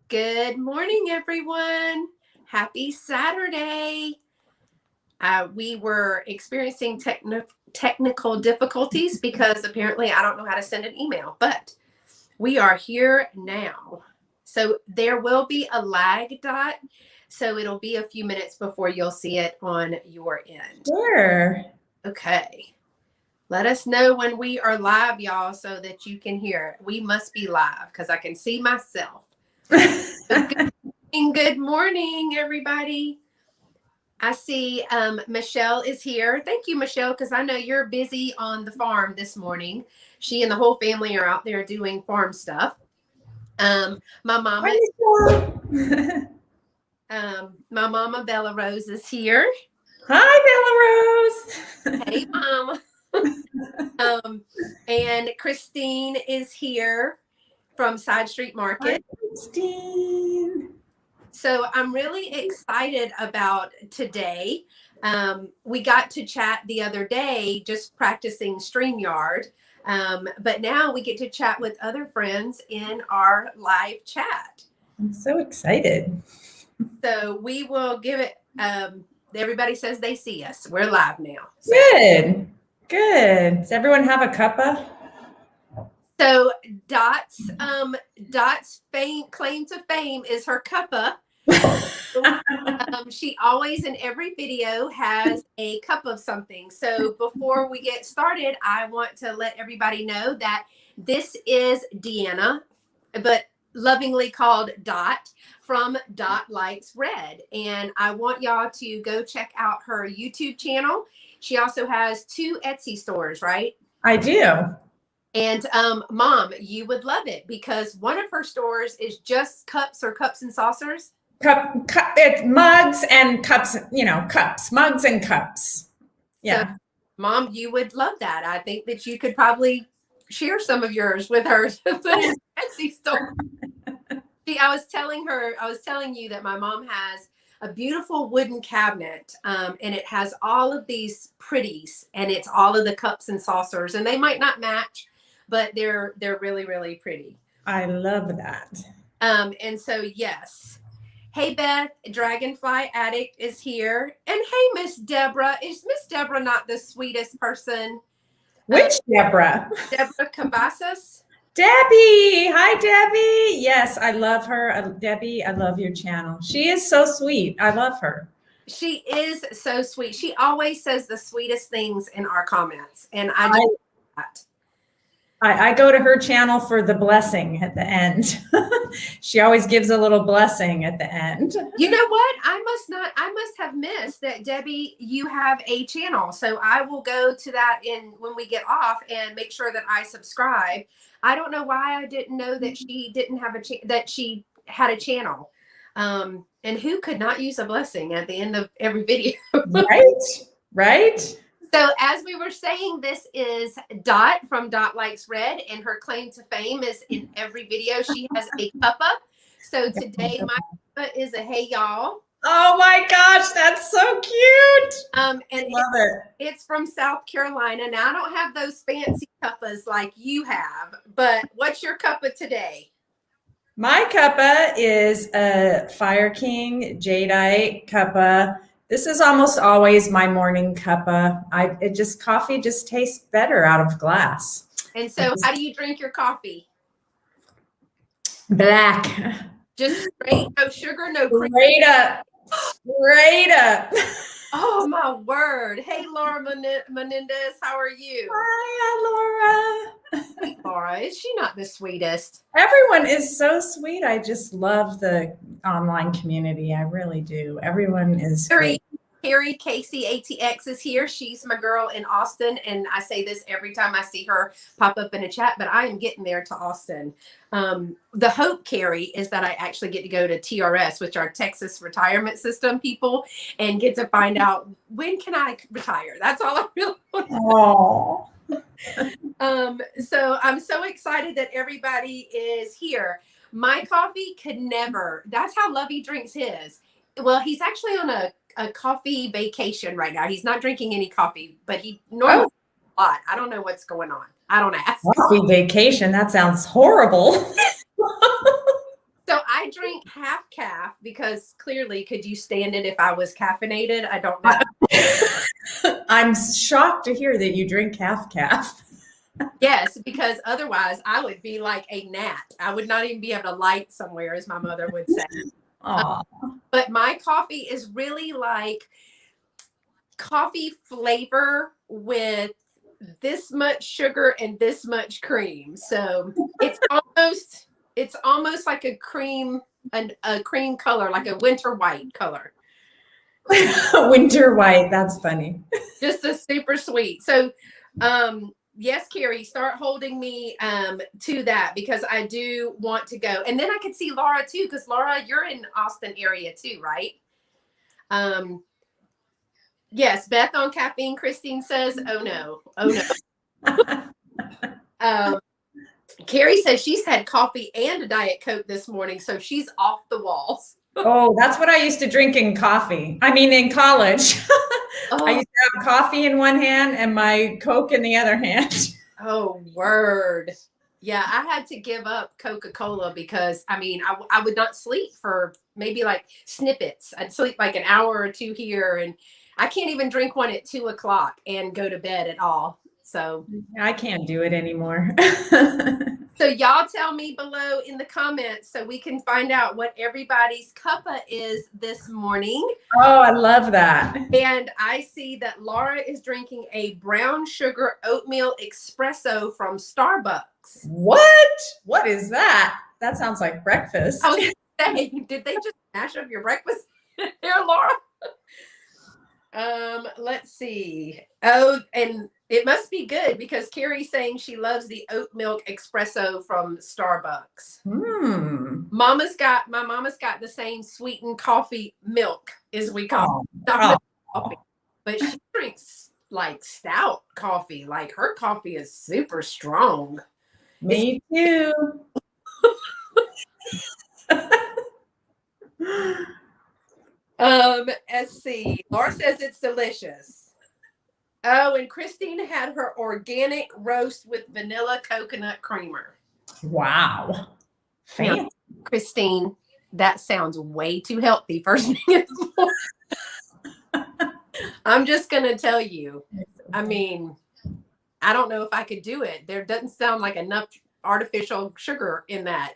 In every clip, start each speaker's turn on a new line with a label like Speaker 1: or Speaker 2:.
Speaker 1: Good morning, everyone. Happy Saturday. We were experiencing technical difficulties because apparently I don't know how to send an email, but we are here now. So there will be a lag, Dot. So it'll be a few minutes before you'll see it on your end.
Speaker 2: Sure.
Speaker 1: Okay. Let us know when we are live, y'all, so that you can hear it. We must be live because I can see myself. Good morning, everybody. I see Michelle is here. Thank you, Michelle, because I know you're busy on the farm this morning. She and the whole family are out there doing farm stuff. My mama, my mama Bella Rose is here.
Speaker 2: Hi,
Speaker 1: Bella Rose. Hey, Mama. And Christine is here from Side Street Market.
Speaker 2: Hi, Christine.
Speaker 1: So I'm really excited about today. We got to chat the other day, just practicing StreamYard. But now we get to chat with other friends in our live chat.
Speaker 2: I'm so excited.
Speaker 1: So we will give it, everybody says they see us. We're live now. So.
Speaker 2: Good. Does everyone have a cuppa?
Speaker 1: So Dot's claim to fame is her cuppa. She always in every video has a cup of something. So before we get started, I want to let everybody know that this is Deanna, but lovingly called Dot from Dot Likes Red. And I want y'all to go check out her YouTube channel. She also has 2 Etsy stores, right?
Speaker 2: I do.
Speaker 1: And Mom, you would love it because one of her stores is just cups or cups and saucers.
Speaker 2: It's mugs and cups, mugs and cups. Yeah.
Speaker 1: So, Mom, you would love that. I think that you could probably share some of yours with her to put in Etsy store. See, I was telling you that my mom has a beautiful wooden cabinet, and it has all of these pretties, and it's all of the cups and saucers, and they might not match, but they're really, really pretty.
Speaker 2: I love that.
Speaker 1: And so, yes. Hey, Beth, Dragonfly Addict is here. And hey, Miss Deborah. Is Miss Deborah not the sweetest person?
Speaker 2: Which Deborah?
Speaker 1: Deborah Cabasas.
Speaker 2: Debbie. Hi, Debbie. Yes, I love her. Debbie, I love your channel. She is so sweet. I love her.
Speaker 1: She is so sweet. She always says the sweetest things in our comments. And I just love that.
Speaker 2: I go to her channel for the blessing at the end. She always gives a little blessing at the end.
Speaker 1: You know what? I must have missed that, Debbie, you have a channel. So I will go to that when we get off and make sure that I subscribe. I don't know why I didn't know that she didn't have that she had a channel. And who could not use a blessing at the end of every video?
Speaker 2: Right.
Speaker 1: So as we were saying, this is Dot from Dot Likes Red, and her claim to fame is in every video she has a cuppa. So today my cuppa is a hey y'all.
Speaker 2: Oh my gosh, that's so cute.
Speaker 1: And
Speaker 2: love it.
Speaker 1: It's from South Carolina. Now I don't have those fancy cuppas like you have, but what's your cuppa today?
Speaker 2: My cuppa is a Fire King Jadeite cuppa. This is almost always my morning cuppa. Coffee just tastes better out of glass.
Speaker 1: And so how do you drink your coffee?
Speaker 2: Black.
Speaker 1: Just straight, no sugar, no cream.
Speaker 2: Straight up.
Speaker 1: Oh my word. Hey, Laura Menendez, how are you?
Speaker 2: Hi, Laura.
Speaker 1: Hey, Laura, is she not the sweetest?
Speaker 2: Everyone is so sweet. I just love the online community. I really do. Everyone is great.
Speaker 1: Carrie Casey ATX is here. She's my girl in Austin. And I say this every time I see her pop up in a chat, but I am getting there to Austin. The hope, Carrie, is that I actually get to go to TRS, which are Texas Retirement System people, and get to find out when can I retire. That's all I really want to know. So I'm so excited that everybody is here. My coffee could never. That's how Lovey drinks his. Well, he's actually on a coffee vacation right now. He's not drinking any coffee, but he normally a lot. I don't know what's going on. I don't ask.
Speaker 2: Coffee vacation. That sounds horrible.
Speaker 1: So I I drink half calf because clearly, could you stand it if I was caffeinated? I don't know.
Speaker 2: I'm shocked to hear that you drink half calf.
Speaker 1: Yes, because otherwise I would be like a gnat. I would not even be able to light somewhere, as my mother would say.
Speaker 2: Aw.
Speaker 1: But my coffee is really like coffee flavor with this much sugar and this much cream. So it's almost like a cream color, like a winter white color.
Speaker 2: Winter white. That's funny.
Speaker 1: Just a super sweet. So yes, Carrie, start holding me to that because I do want to go. And then I could see Laura too, because Laura, you're in Austin area too, right? Yes, Beth on caffeine. Christine says, "Oh no, oh no." Carrie says she's had coffee and a Diet Coke this morning, so she's off the walls.
Speaker 2: Oh, that's what I used to drink in college. I used to have coffee in one hand and my Coke in the other hand.
Speaker 1: Oh, word. Yeah, I had to give up Coca-Cola because, I would not sleep for maybe like snippets. I'd sleep like an hour or two here, and I can't even drink one at 2:00 and go to bed at all. So
Speaker 2: I can't do it anymore.
Speaker 1: So y'all tell me below in the comments so we can find out what everybody's cuppa is this morning.
Speaker 2: Oh, I love that.
Speaker 1: And I see that Laura is drinking a brown sugar oatmeal espresso from Starbucks.
Speaker 2: What? What is that? That sounds like breakfast.
Speaker 1: I was going to say, did they just mash up your breakfast here, Laura? Let's see. Oh, and it must be good because Carrie's saying she loves the oat milk espresso from Starbucks. My mama's got the same sweetened coffee milk as we call it. Not coffee, but she drinks like stout coffee. Like her coffee is super strong.
Speaker 2: Me too.
Speaker 1: Let's see. Laura says it's delicious. Oh, and Christine had her organic roast with vanilla coconut creamer.
Speaker 2: Wow. Fancy.
Speaker 1: Now, Christine, that sounds way too healthy first thing in the morning. I'm just going to tell you. I don't know if I could do it. There doesn't sound like enough artificial sugar in that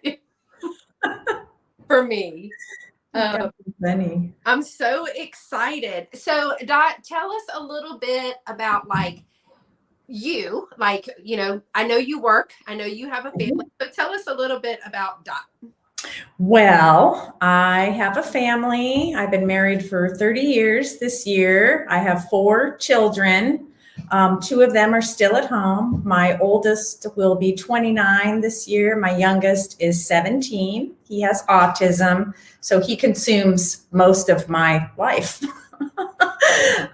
Speaker 1: for me.
Speaker 2: Funny.
Speaker 1: I'm so excited. So Dot, tell us a little bit about you, I know you work, I know you have a family, but tell us a little bit about Dot.
Speaker 2: Well, I have a family. I've been married for 30 years this year. I have 4 children. 2 of them are still at home. My oldest will be 29 this year. My youngest is 17. He has autism, so he consumes most of my life.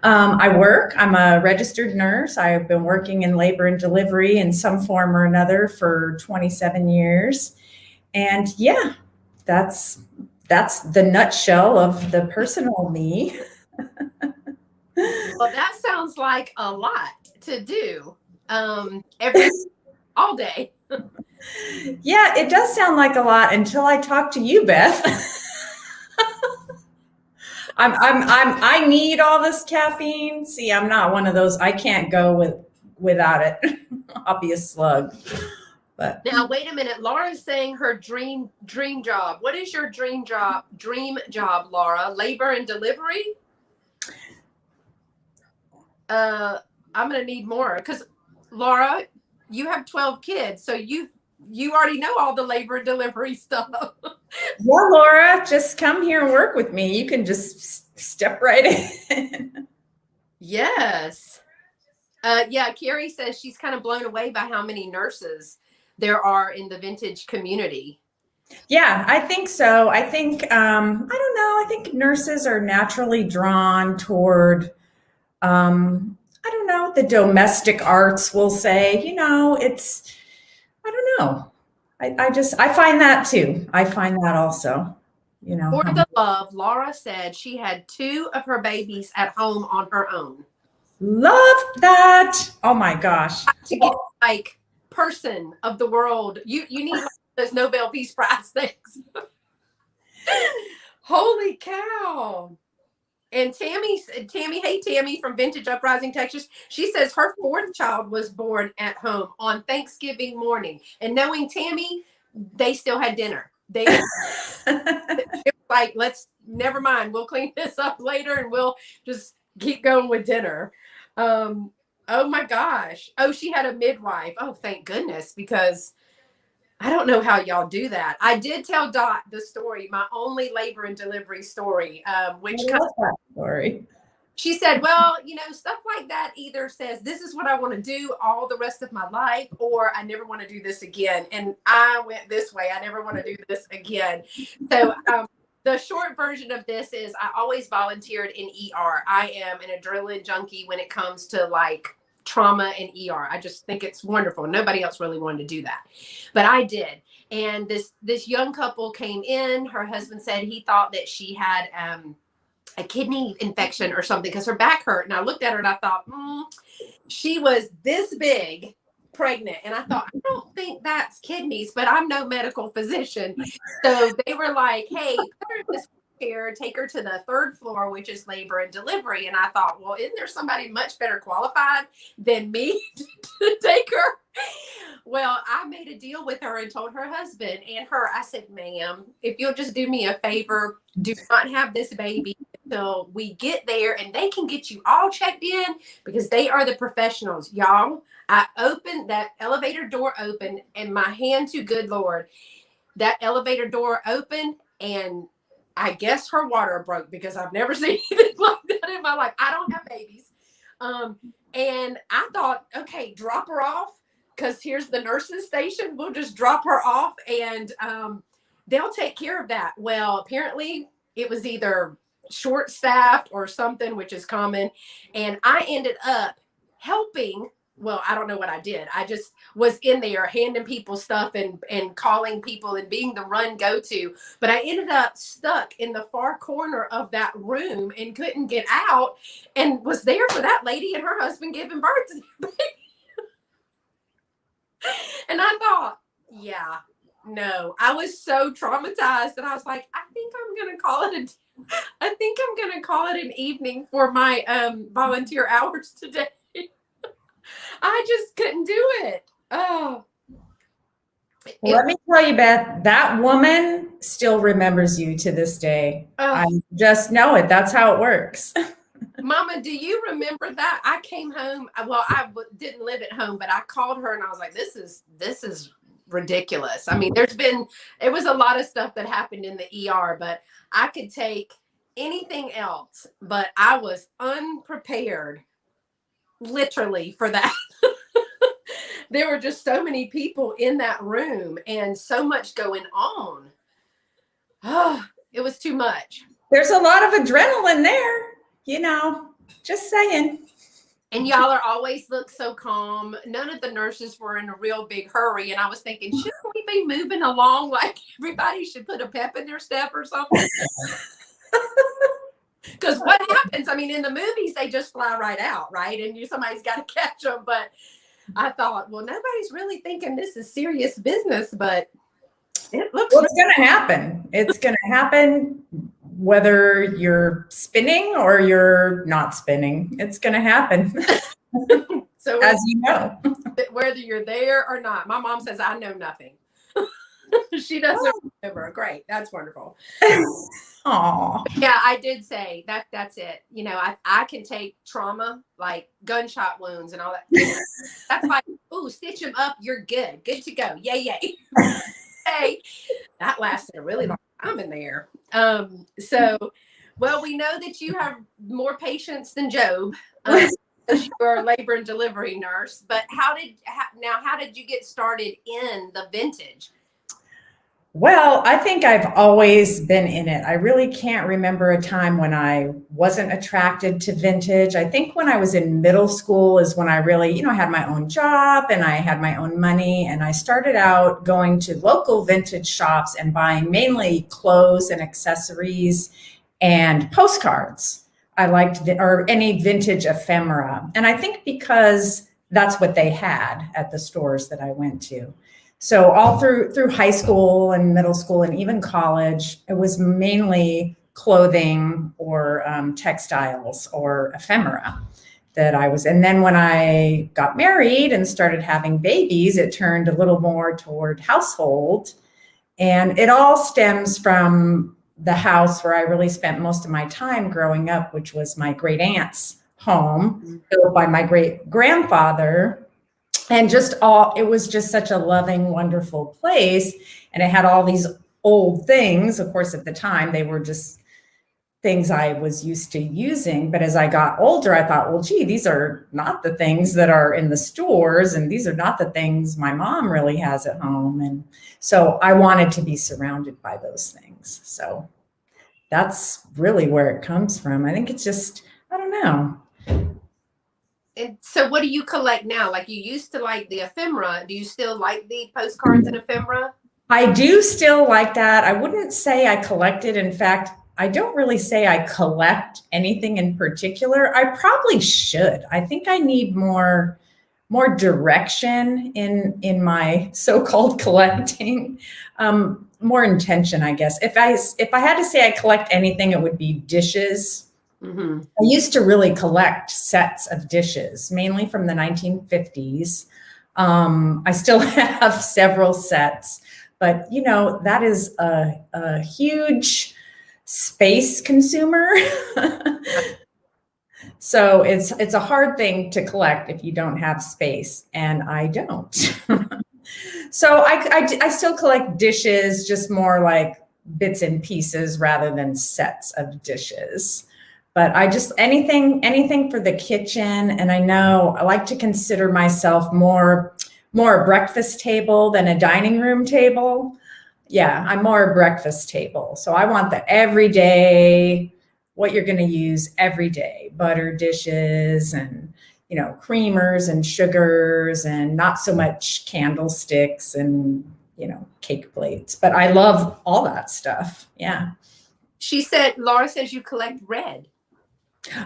Speaker 2: I work. I'm a registered nurse. I've been working in labor and delivery in some form or another for 27 years. And yeah, that's the nutshell of the personal me.
Speaker 1: Well, that sounds like a lot to do all day.
Speaker 2: Yeah, it does sound like a lot until I talk to you, Beth. I need all this caffeine. See, I'm not one of those. I can't go without it. I'll be a slug. But
Speaker 1: now, wait a minute. Laura's saying her dream job. What is your dream job, Laura? Labor and delivery? I'm going to need more because Laura, you have 12 kids. So you already know all the labor and delivery stuff.
Speaker 2: Well, Laura, just come here and work with me. You can just step right in.
Speaker 1: Yes. Yeah, Carrie says she's kind of blown away by how many nurses there are in the vintage community.
Speaker 2: Yeah, I think so. I think, I don't know. I think nurses are naturally drawn toward, I don't know, the domestic arts, we'll say, I don't know. I find that too. I find that also,
Speaker 1: For the love, Laura said she had 2 of her babies at home on her own.
Speaker 2: Love that. Oh my gosh.
Speaker 1: To get person of the world. You need those Nobel Peace Prize things. And Tammy, hey Tammy from Vintage Uprising, Texas. She says her fourth child was born at home on Thanksgiving morning. And knowing Tammy, they still had dinner. It was like, let's never mind. We'll clean this up later and we'll just keep going with dinner. Oh my gosh. Oh, she had a midwife. Oh, thank goodness, because I don't know how y'all do that. I did tell Dot the story, my only labor and delivery story, which
Speaker 2: I love that story.
Speaker 1: she said, well, stuff like that either says this is what I want to do all the rest of my life, or I never want to do this again. And I went this way. I never want to do this again. So the short version of this is I always volunteered in ER. I am an adrenaline junkie when it comes to like trauma and ER. I just think it's wonderful. Nobody else really wanted to do that, but I did. And this young couple came in. Her husband said he thought that she had a kidney infection or something because her back hurt. And I looked at her and I thought, she was this big pregnant. And I thought, I don't think that's kidneys, but I'm no medical physician. So they were like, hey, put her in this chair, take her to the third floor, which is labor and delivery. And I thought, well, isn't there somebody much better qualified than me to take her? Well, I made a deal with her and told her husband and her, I said, ma'am, if you'll just do me a favor, do not have this baby until we get there and they can get you all checked in because they are the professionals. Y'all, I opened that elevator door open and my hand to good Lord, that elevator door opened and I guess her water broke because I've never seen anything like that in my life. I don't have babies. And I thought, okay, drop her off. Because here's the nurse's station. We'll just drop her off and they'll take care of that. Well, apparently it was either short-staffed or something, which is common. And I ended up helping. Well, I don't know what I did. I just was in there handing people stuff and calling people and being the run go-to. But I ended up stuck in the far corner of that room and couldn't get out and was there for that lady and her husband giving birth to their baby. And I thought, yeah, no, I was so traumatized that I was like, I think I'm going to call it an evening for my volunteer hours today. I just couldn't do it. Oh.
Speaker 2: Let me tell you, Beth, that woman still remembers you to this day. I just know it. That's how it works.
Speaker 1: Mama, do you remember that? I came home. Well, I didn't live at home, but I called her and I was like, this is ridiculous. I mean, it was a lot of stuff that happened in the ER, but I could take anything else, but I was unprepared literally for that. There were just so many people in that room and so much going on. Oh, it was too much.
Speaker 2: There's a lot of adrenaline there. Just saying.
Speaker 1: And y'all are always look so calm. None of the nurses were in a real big hurry. And I was thinking, shouldn't we be moving along like everybody should put a pep in their step or something? Because what happens? I mean, in the movies, they just fly right out, right? And somebody's got to catch them. But I thought, well, nobody's really thinking this is serious business, but it looks.
Speaker 2: Well, it's going to happen. It's going to happen. Whether you're spinning or you're not spinning, it's going to happen.
Speaker 1: So,
Speaker 2: as you know,
Speaker 1: whether you're there or not, my mom says, I know nothing. She doesn't remember. Great. That's wonderful.
Speaker 2: Aw.
Speaker 1: Yeah, I did say that's it. I can take trauma, like gunshot wounds and all that. That's like, ooh, stitch them up. You're good. Good to go. Yay, yay. Hey, that lasted a really long time in there. Well, we know that you have more patience than Job, because you are a labor and delivery nurse. But how did you get started in the vintage?
Speaker 2: Well, I think I've always been in it. I really can't remember a time when I wasn't attracted to vintage. I think when I was in middle school is when I really, had my own job and I had my own money. And I started out going to local vintage shops and buying mainly clothes and accessories and postcards. I liked or any vintage ephemera. And I think because that's what they had at the stores that I went to. So all through high school and middle school and even college, it was mainly clothing or textiles or ephemera that I was. And then when I got married and started having babies, it turned a little more toward household. And it all stems from the house where I really spent most of my time growing up, which was my great aunt's home, built by my great grandfather. And it was just such a loving, wonderful place. And it had all these old things. Of course, at the time, they were just things I was used to using. But as I got older, I thought, well, gee, these are not the things that are in the stores. And these are not the things my mom really has at home. And so I wanted to be surrounded by those things. So that's really where it comes from. I think it's just, I don't know.
Speaker 1: And so what do you collect now? Like you used to like the ephemera. Do you still like the postcards and ephemera?
Speaker 2: I do still like that. I wouldn't say I collected. In fact, I don't really say I collect anything in particular. I probably should. I think I need more direction in my so-called collecting, more intention, I guess. If I had to say I collect anything, it would be dishes.
Speaker 1: Mm-hmm.
Speaker 2: I used to really collect sets of dishes, mainly from the 1950s. I still have several sets, but that is a huge space consumer. So it's a hard thing to collect if you don't have space, and I don't. So I still collect dishes, just more like bits and pieces rather than sets of dishes. But I just anything for the kitchen. And I know I like to consider myself more a breakfast table than a dining room table. Yeah, I'm more a breakfast table. So I want the everyday, what you're going to use every day, butter dishes and creamers and sugars, and not so much candlesticks and cake plates. But I love all that stuff. Yeah.
Speaker 1: Laura says you collect red.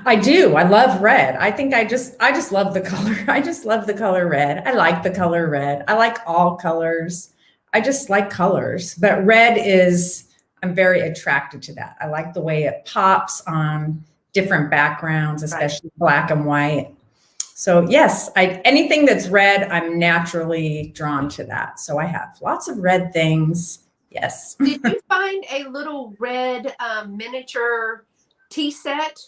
Speaker 2: I do. I love red. I think I just love the color. I just love the color red. I like the color red. I like all colors. I just like colors. But red I'm very attracted to that. I like the way it pops on different backgrounds, especially black and white. So yes, anything that's red, I'm naturally drawn to that. So I have lots of red things. Yes.
Speaker 1: Did you find a little red miniature tea set?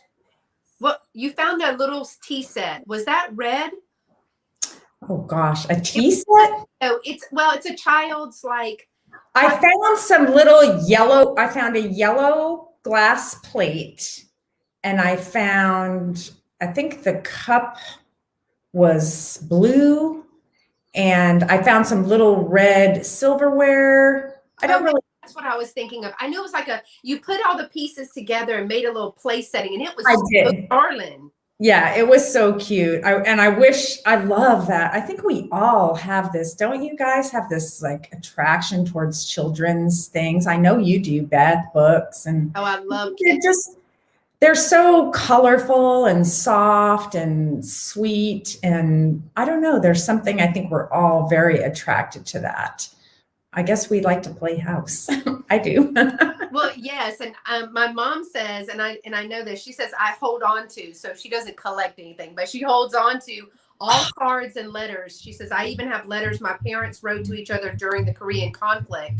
Speaker 1: You found a little tea set. Was that red?
Speaker 2: Oh gosh, a tea set?
Speaker 1: Oh, it's a child's like.
Speaker 2: I found some little yellow. I found a yellow glass plate, and I think the cup was blue, and I found some little red silverware.
Speaker 1: That's what I was thinking of. I know it was like you put all the pieces together and made a little place setting, and it was so darling.
Speaker 2: Yeah, it was so cute. I love that. I think we all have this. Don't you guys have this like attraction towards children's things? I know you do, Beth, books. And
Speaker 1: I love kids.
Speaker 2: They're so colorful and soft and sweet. And I don't know, there's something, I think we're all very attracted to that. I guess we like to play house. I do.
Speaker 1: Well, yes, and my mom says, and I know this. She says I hold on to, so she doesn't collect anything, but she holds on to all cards and letters. She says I even have letters my parents wrote to each other during the Korean conflict,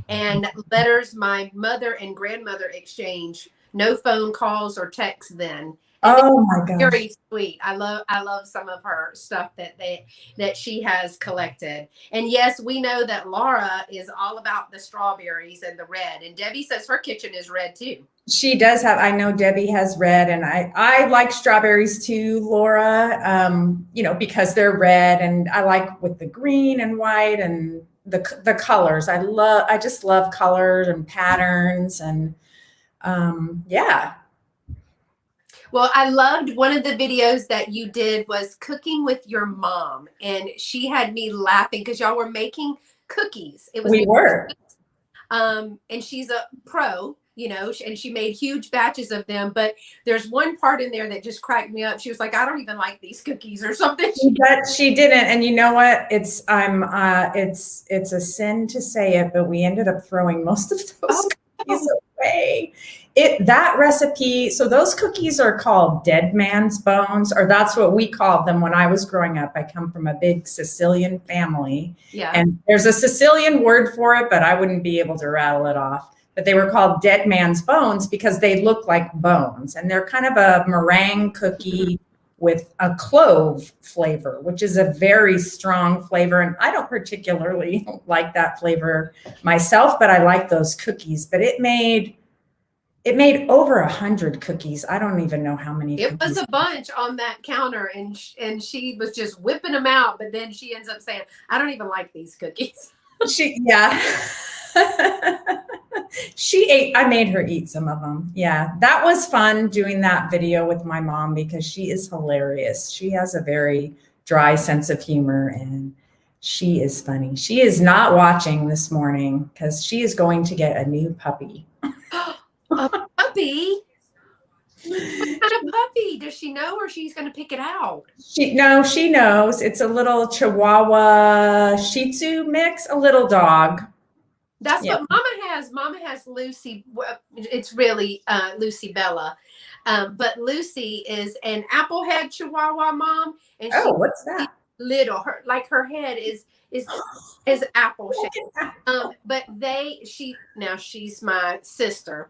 Speaker 1: and letters my mother and grandmother exchanged. No phone calls or texts then.
Speaker 2: Oh my gosh.
Speaker 1: Very sweet. I love some of her stuff that she has collected. And yes, we know that Laura is all about the strawberries and the red. And Debbie says her kitchen is red too.
Speaker 2: She does have, I know Debbie has red, and I like strawberries too, Laura, because they're red, and I like with the green and white and the colors. I just love colors and patterns, and yeah.
Speaker 1: Well, I loved one of the videos that you did was cooking with your mom, and she had me laughing because y'all were making cookies.
Speaker 2: We were.
Speaker 1: And she's a pro, and she made huge batches of them. But there's one part in there that just cracked me up. She was like, "I don't even like these cookies," or something.
Speaker 2: But she didn't. And you know what? It's a sin to say it, but we ended up throwing most of those cookies away. That recipe, so those cookies are called dead man's bones, or that's what we called them when I was growing up. I come from a big Sicilian family,
Speaker 1: Yeah.
Speaker 2: and there's a Sicilian word for it, but I wouldn't be able to rattle it off. But they were called dead man's bones because they look like bones, and they're kind of a meringue cookie with a clove flavor, which is a very strong flavor. And I don't particularly like that flavor myself, but I like those cookies. But it made over 100 cookies. I don't even know how many
Speaker 1: It
Speaker 2: cookies.
Speaker 1: was a bunch on that counter, and she was just whipping them out. But then she ends up saying, "I don't even like these cookies."
Speaker 2: Yeah. I made her eat some of them. Yeah, that was fun doing that video with my mom because she is hilarious. She has a very dry sense of humor and she is funny. She is not watching this morning because she is going to get a new puppy.
Speaker 1: A puppy? What kind of puppy? Does she know, or she's going to pick it out?
Speaker 2: She knows. It's a little Chihuahua Shih Tzu mix, a little dog.
Speaker 1: That's what Mama has. Mama has Lucy. It's really Lucy Bella. But Lucy is an applehead Chihuahua, Mom. And
Speaker 2: what's that?
Speaker 1: Little. Her head is apple shaped. But she's my sister.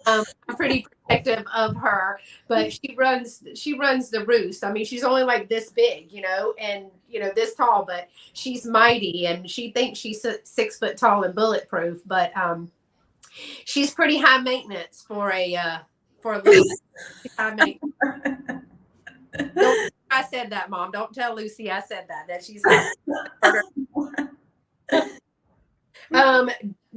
Speaker 1: So, I'm pretty protective of her, but she runs the roost. I mean, she's only like this big, and this tall, but she's mighty, and she thinks she's 6 foot tall and bulletproof. But she's pretty high maintenance for a little high maintenance. I said that, Mom. Don't tell Lucy I said that she's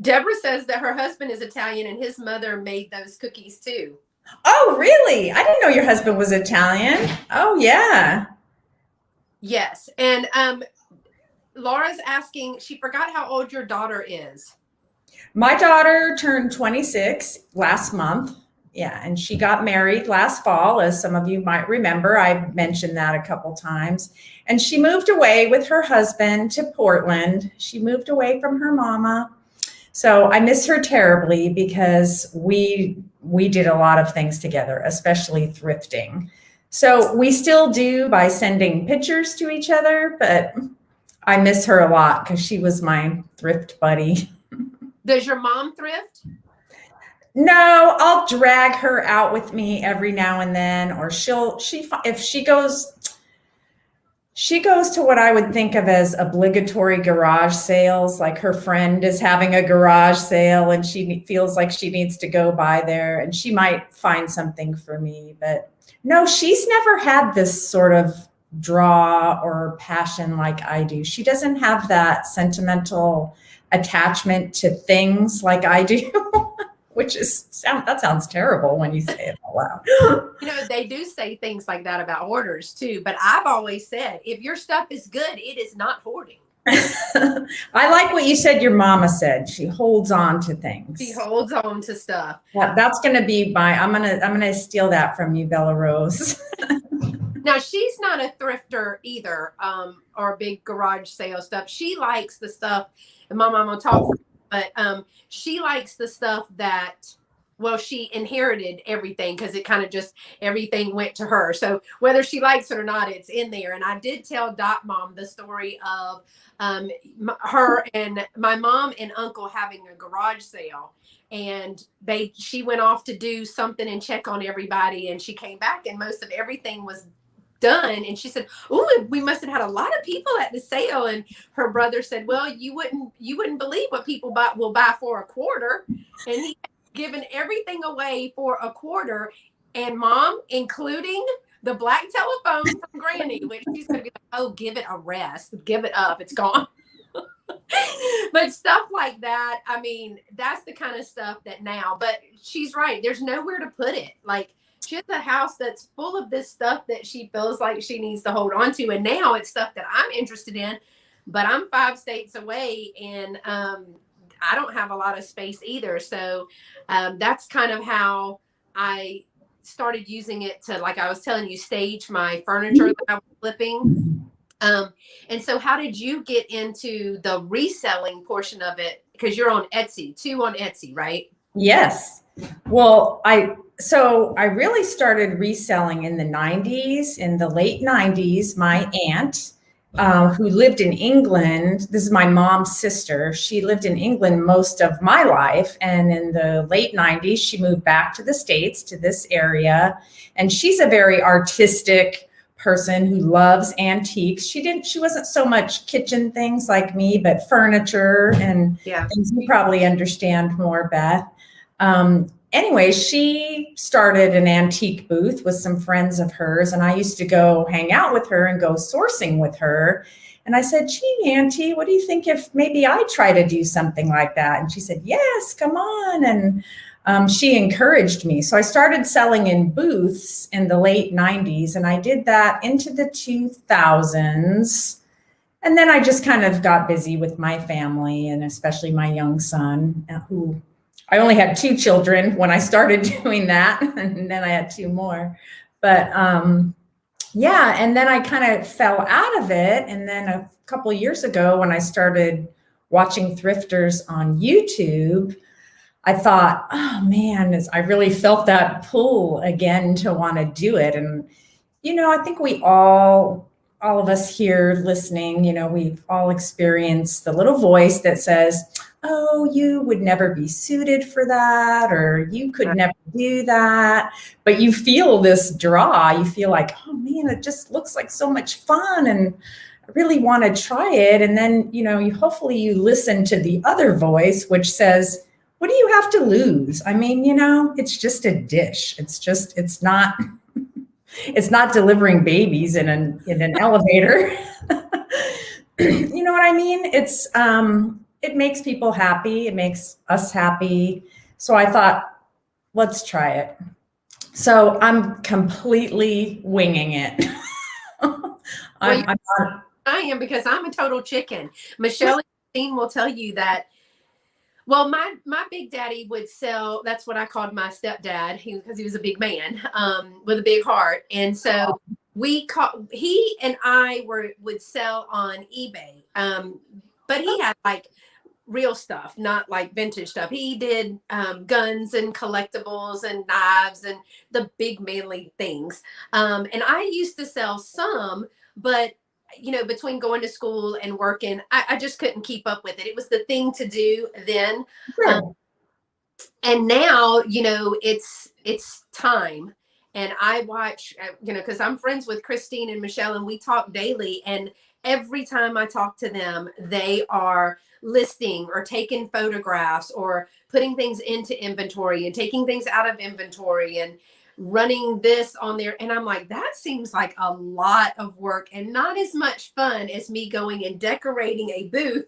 Speaker 1: Deborah says that her husband is Italian and his mother made those cookies too.
Speaker 2: Oh, really? I didn't know your husband was Italian. Oh, yeah.
Speaker 1: Yes. And Laura's asking, she forgot how old your daughter is.
Speaker 2: My daughter turned 26 last month. Yeah, and she got married last fall, as some of you might remember. I mentioned that a couple times. And she moved away with her husband to Portland. She moved away from her mama. So I miss her terribly because we did a lot of things together, especially thrifting. So we still do by sending pictures to each other, but I miss her a lot because she was my thrift buddy.
Speaker 1: Does your mom thrift?
Speaker 2: No, I'll drag her out with me every now and then, or if she goes to what I would think of as obligatory garage sales, like her friend is having a garage sale and she feels like she needs to go by there and she might find something for me. But no, she's never had this sort of draw or passion like I do. She doesn't have that sentimental attachment to things like I do. That sounds terrible when you say it out loud.
Speaker 1: They do say things like that about hoarders too, but I've always said, if your stuff is good, it is not hoarding.
Speaker 2: I like what you said your mama said. She holds on to things.
Speaker 1: She holds on to stuff.
Speaker 2: That's going to be I'm going to steal that from you, Bella Rose.
Speaker 1: Now, she's not a thrifter either, or big garage sale stuff. She likes the stuff, and my mom will talk for but she likes the stuff that, she inherited everything because it kind of just, everything went to her. So whether she likes it or not, it's in there. And I did tell Dot Mom the story of her and my mom and uncle having a garage sale. And she went off to do something and check on everybody. And she came back and most of everything was done. And she said, "Oh, we must have had a lot of people at the sale." And her brother said, "Well, you wouldn't believe what people will buy for a quarter." And he had given everything away for a quarter, and Mom, including the black telephone from Granny, which she's gonna be like, "Oh, give it a rest, give it up, it's gone." But stuff like that, I mean, that's the kind of stuff that now. But she's right. There's nowhere to put it. Like, she has a house that's full of this stuff that she feels like she needs to hold on to. And now it's stuff that I'm interested in, but I'm 5 states away and I don't have a lot of space either. So that's kind of how I started using it to, like I was telling you, stage my furniture that I was flipping. And so how did you get into the reselling portion of it? Because you're on Etsy, too, on Etsy, right?
Speaker 2: Yes. Well, I really started reselling in the 90s, in the late 90s. My aunt, who lived in England, this is my mom's sister. She lived in England most of my life. And in the late 90s, she moved back to the States, to this area. And she's a very artistic person who loves antiques. She wasn't so much kitchen things like me, but furniture and
Speaker 1: Yeah.
Speaker 2: things you probably understand more, Beth. Anyway, she started an antique booth with some friends of hers, and I used to go hang out with her and go sourcing with her. And I said, gee, Auntie, what do you think if maybe I try to do something like that? And she said, yes, come on. And she encouraged me. So I started selling in booths in the late 90s, and I did that into the 2000s. And then I just kind of got busy with my family, and especially my young son, who I only had 2 children when I started doing that, and then I had 2 more. But yeah, and then I kind of fell out of it. And then a couple of years ago, when I started watching thrifters on YouTube, I thought, oh man, I really felt that pull again to want to do it. And, I think we all of us here listening, we've all experienced the little voice that says, oh, you would never be suited for that, or you could never do that. But you feel this draw. You feel like, oh man, it just looks like so much fun, and I really want to try it. And then, hopefully you listen to the other voice, which says, what do you have to lose? I mean, it's just a dish. It's not delivering babies in an elevator. You know what I mean? It makes people happy. It makes us happy. So I thought, let's try it. So I'm completely winging it.
Speaker 1: I am, because I'm a total chicken. Michelle and Christine will tell you that. Well, my big daddy would sell. That's what I called my stepdad, because he was a big man with a big heart. And so he and I would sell on eBay. But he had like real stuff, not like vintage stuff. He did guns and collectibles and knives and the big manly things. And I used to sell some, but between going to school and working, I just couldn't keep up with it. It was the thing to do then.
Speaker 2: Sure.
Speaker 1: And now, it's time. And I watch, because I'm friends with Christine and Michelle, and we talk daily. And every time I talk to them, they are listing or taking photographs or putting things into inventory and taking things out of inventory and running this on there. And I'm like, that seems like a lot of work and not as much fun as me going and decorating a booth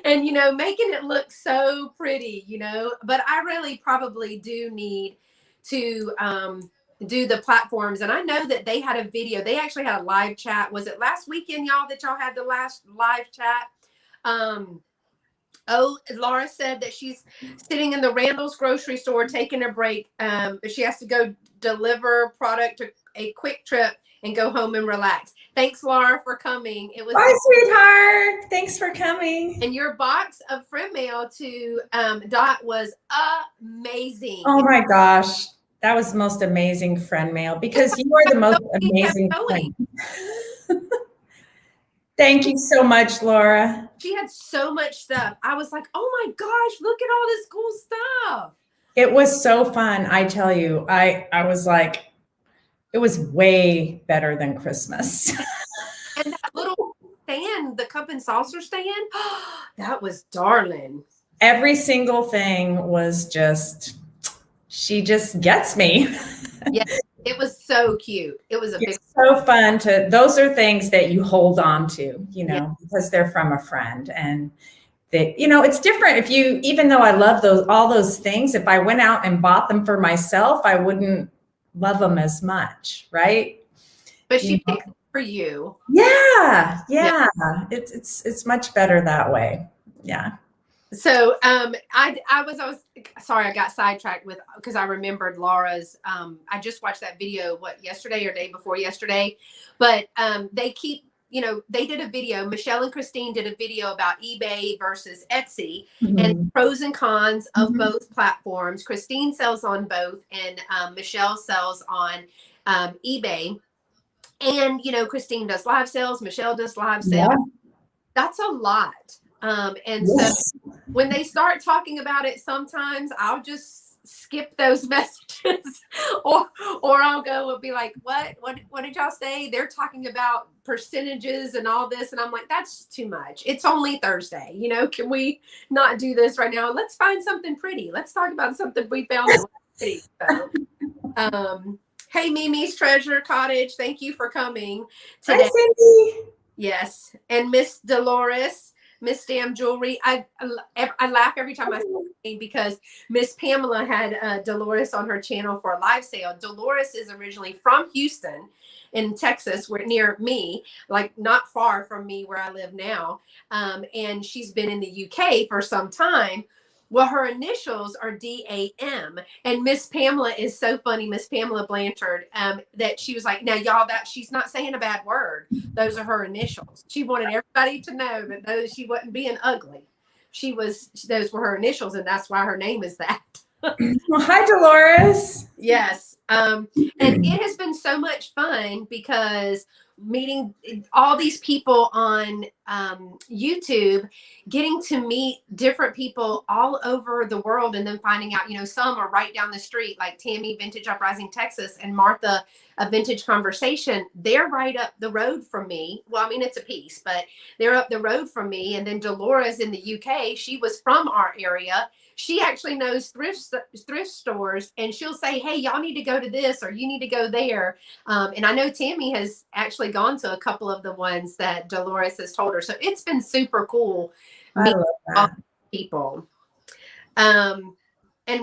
Speaker 1: and, making it look so pretty, but I really probably do need to do the platforms. And I know that they had a video. They actually had a live chat. Was it last weekend, y'all, that y'all had the last live chat? Laura said that she's sitting in the Randall's grocery store taking a break. She has to go deliver product to a quick trip and go home and relax. Thanks, Laura, for coming. It was
Speaker 2: bye, sweetheart. Thanks for coming.
Speaker 1: And your box of friend mail to Dot was amazing.
Speaker 2: Oh my gosh. That was the most amazing friend mail, because you are the most amazing friend. Thank you so much, Laura.
Speaker 1: She had so much stuff. I was like, oh my gosh, look at all this cool stuff.
Speaker 2: It was so fun. I tell you, I was like, it was way better than Christmas.
Speaker 1: And that little stand, the cup and saucer stand, that was darling.
Speaker 2: Every single thing was she just gets me.
Speaker 1: Yes, it was so cute. It was
Speaker 2: so fun those are things that you hold on to, because they're from a friend. And that, it's different even though I love all those things, if I went out and bought them for myself, I wouldn't love them as much. Right.
Speaker 1: But she picked them for you.
Speaker 2: Yeah. It's much better that way. Yeah.
Speaker 1: So I was sorry, I got sidetracked because I remembered Laura's I just watched that video yesterday or day before yesterday, but they keep they did a video. Michelle and Christine did a video about eBay versus Etsy
Speaker 2: Mm-hmm.
Speaker 1: and pros and cons of
Speaker 2: Mm-hmm.
Speaker 1: both platforms. Christine sells on both, and Michelle sells on eBay. And Christine does live sales, Michelle does live sales.
Speaker 2: Yeah.
Speaker 1: That's a lot. And
Speaker 2: Yes.
Speaker 1: so when they start talking about it, sometimes I'll just skip those messages or I'll go and be like, what did y'all say? They're talking about percentages and all this. And I'm like, that's too much. It's only Thursday. Can we not do this right now? Let's find something pretty. Let's talk about something we found that was pretty. So, hey, Mimi's Treasure Cottage. Thank you for coming today.
Speaker 2: Hi, Cindy.
Speaker 1: Yes. And Miss Dolores, Miss Damn Jewelry. I laugh every time I see it because Miss Pamela had Dolores on her channel for a live sale. Dolores is originally from Houston in Texas, where near me, like not far from me where I live now. And she's been in the UK for some time. Well, her initials are DAM, and Miss Pamela is so funny. Miss Pamela Blanchard, that she was like, now y'all, that she's not saying a bad word. Those are her initials. She wanted everybody to know that she wasn't being ugly. Those were her initials, and that's why her name is that.
Speaker 2: Well, hi, Dolores.
Speaker 1: Yes. And it has been so much fun because meeting all these people on YouTube, getting to meet different people all over the world, and then finding out, some are right down the street, like Tammy, Vintage Uprising Texas, and Martha, a Vintage Conversation. They're right up the road from me. Well, I mean, it's a piece, but they're up the road from me. And then Dolores in the UK, she was from our area. She actually knows thrift stores, and she'll say, hey, y'all need to go to this, or you need to go there. And I know Tammy has actually gone to a couple of the ones that Dolores has told her. So it's been super cool meeting all people. And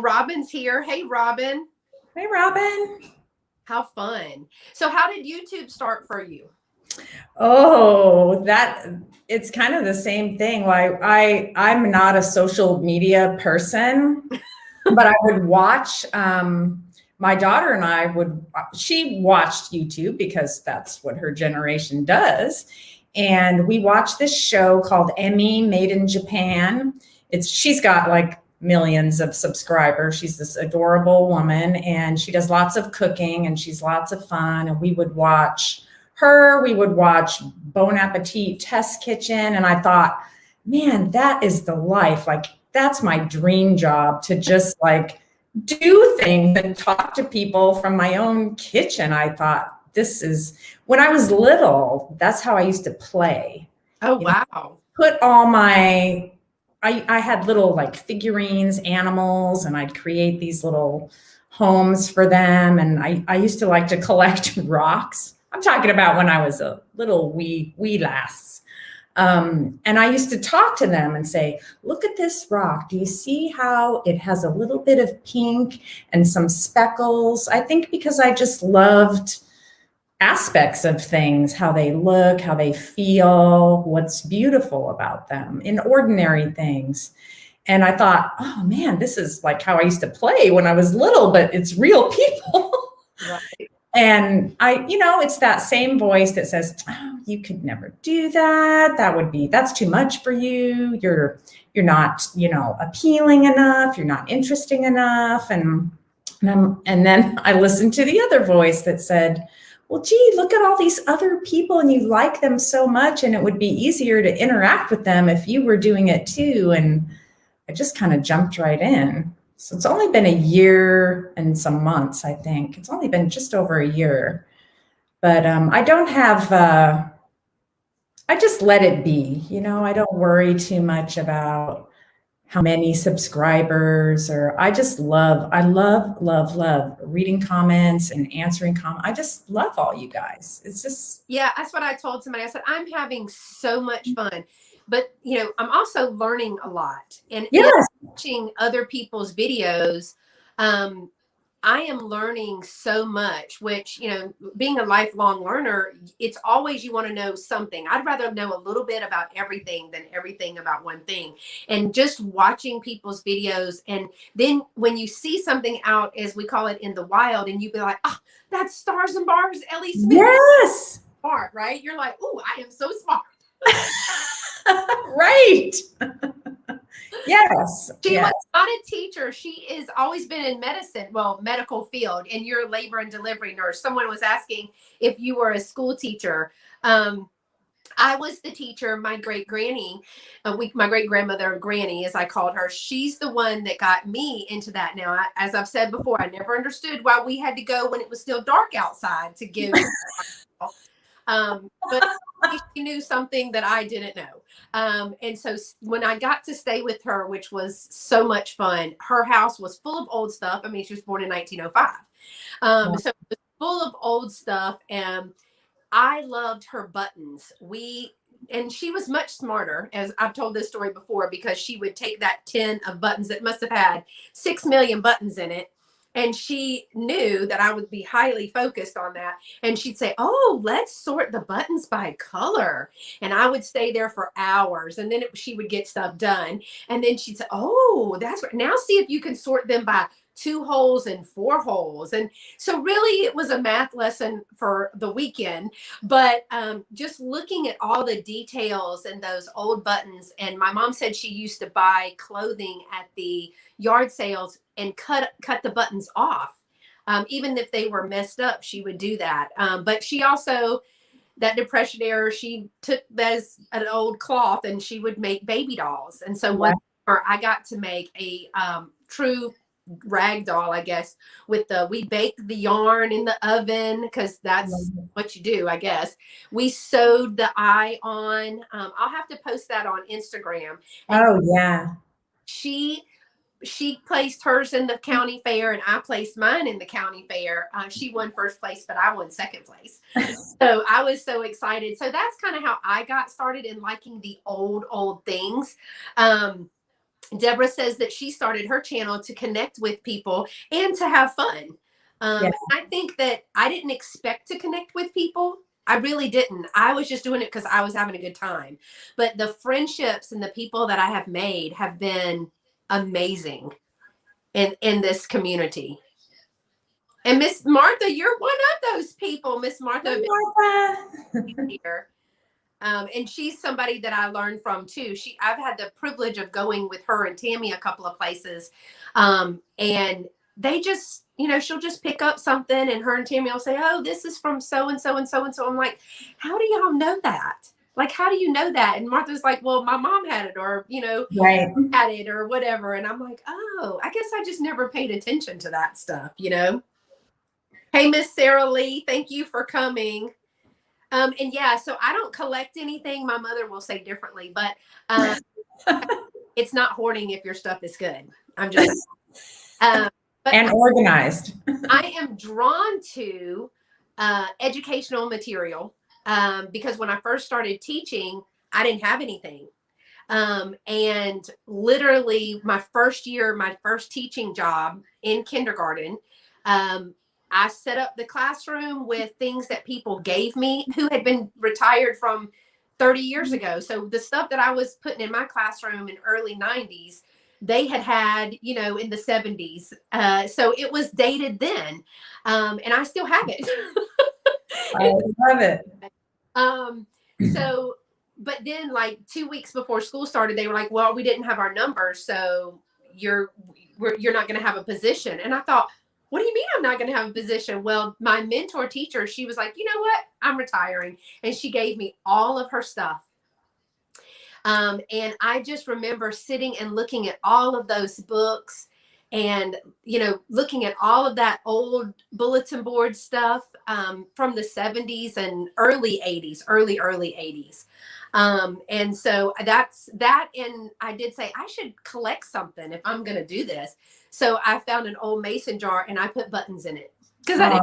Speaker 1: Robin's here. Hey, Robin.
Speaker 2: Hey, Robin.
Speaker 1: How fun. So how did YouTube start for you?
Speaker 2: Oh, it's kind of the same thing. I'm not a social media person, but I would watch, my daughter and I she watched YouTube because that's what her generation does. And we watched this show called Emmy Made in Japan. She's got like millions of subscribers. She's this adorable woman, and she does lots of cooking, and she's lots of fun. And we would watch her. We would watch Bon Appetit Test Kitchen. And I thought, man, that is the life. Like, that's my dream job, to just like do things and talk to people from my own kitchen. I thought, when I was little, that's how I used to play.
Speaker 1: Oh, wow.
Speaker 2: Put all I had little like figurines, animals, and I'd create these little homes for them. And I used to like to collect rocks. I'm talking about when I was a little wee lass. And I used to talk to them and say, look at this rock. Do you see how it has a little bit of pink and some speckles? I think because I just loved aspects of things, how they look, how they feel, what's beautiful about them in ordinary things. And I thought, oh man, this is like how I used to play when I was little, but it's real people.
Speaker 1: Right.
Speaker 2: And it's that same voice that says, oh, you could never do that. That's too much for you. You're not, appealing enough. You're not interesting enough. And then I listened to the other voice that said, well, gee, look at all these other people and you like them so much, and it would be easier to interact with them if you were doing it too. And I just kind of jumped right in. So it's only been a year and some months, I think. It's only been just over a year. But I don't have, I just let it be. I don't worry too much about how many subscribers, I love reading comments and answering comments. I just love all you guys. It's just.
Speaker 1: Yeah, that's what I told somebody. I said, I'm having so much fun. But, I'm also learning a lot. And
Speaker 2: Yes.
Speaker 1: watching other people's videos, I am learning so much, which, being a lifelong learner, it's always you want to know something. I'd rather know a little bit about everything than everything about one thing. And just watching people's videos. And then when you see something out, as we call it, in the wild, and you be like, oh, that's Stars and Bars, Ellie Smith.
Speaker 2: Yes.
Speaker 1: smart, right? You're like, oh, I am so smart.
Speaker 2: Right. Yes.
Speaker 1: She
Speaker 2: Yes.
Speaker 1: was not a teacher. She has always been in medicine, well, medical field, and you're a labor and delivery nurse. Someone was asking if you were a school teacher. I was the teacher. My great granny, my great grandmother, Granny, as I called her, she's the one that got me into that. Now, as I've said before, I never understood why we had to go when it was still dark outside to give. But she knew something that I didn't know. And so when I got to stay with her, which was so much fun, her house was full of old stuff. I mean, she was born in 1905. So it was full of old stuff. And I loved her buttons. And she was much smarter, as I've told this story before, because she would take that tin of buttons that must have had 6 million buttons in it. And she knew that I would be highly focused on that. And she'd say, oh, let's sort the buttons by color. And I would stay there for hours. And then she would get stuff done. And then she'd say, oh, that's right. Now see if you can sort them by 2 holes and 4 holes. And so really it was a math lesson for the weekend, but just looking at all the details and those old buttons. And my mom said she used to buy clothing at the yard sales and cut the buttons off. Even if they were messed up, she would do that. But she also, that Depression era, she took that as an old cloth and she would make baby dolls. And so one summer I got to make a true rag doll, I guess, we baked the yarn in the oven because that's what you do, I guess. We sewed the eye on. I'll have to post that on Instagram.
Speaker 2: Oh, yeah.
Speaker 1: She placed hers in the county fair and I placed mine in the county fair. She won first place, but I won second place. So I was so excited. So that's kind of how I got started in liking the old things. Deborah says that she started her channel to connect with people and to have fun. I think that I didn't expect to connect with people. I really didn't. I was just doing it because I was having a good time. But the friendships and the people that I have made have been amazing in this community. And Miss Martha, you're one of those people. Miss Martha here. And she's somebody that I learned from too. I've had the privilege of going with her and Tammy a couple of places. And they just, she'll just pick up something and her and Tammy will say, oh, this is from so-and-so and so-and-so. I'm like, how do y'all know that? Like, how do you know that? And Martha's like, well, my mom had it, or, had it or whatever. And I'm like, oh, I guess I just never paid attention to that stuff, Hey, Miss Sarah Lee, thank you for coming. And yeah, so I don't collect anything. My mother will say differently, but it's not hoarding if your stuff is good. I'm just
Speaker 2: and organized.
Speaker 1: I am drawn to educational material because when I first started teaching, I didn't have anything. And literally my first year, my first teaching job in kindergarten, I set up the classroom with things that people gave me who had been retired from 30 years ago. So the stuff that I was putting in my classroom in early 90s, they had, in the 70s. So it was dated then. And I still have it.
Speaker 2: I love it.
Speaker 1: So, but then like 2 weeks before school started, they were like, well, we didn't have our numbers. So you're not going to have a position. And I thought, what do you mean I'm not going to have a position? Well, my mentor teacher, she was like, you know what? I'm retiring. And she gave me all of her stuff. And I just remember sitting and looking at all of those books and, looking at all of that old bulletin board stuff from the 70s and early 80s, early 80s. And so that's that. And I did say, I should collect something if I'm going to do this. So I found an old mason jar and I put buttons in it because I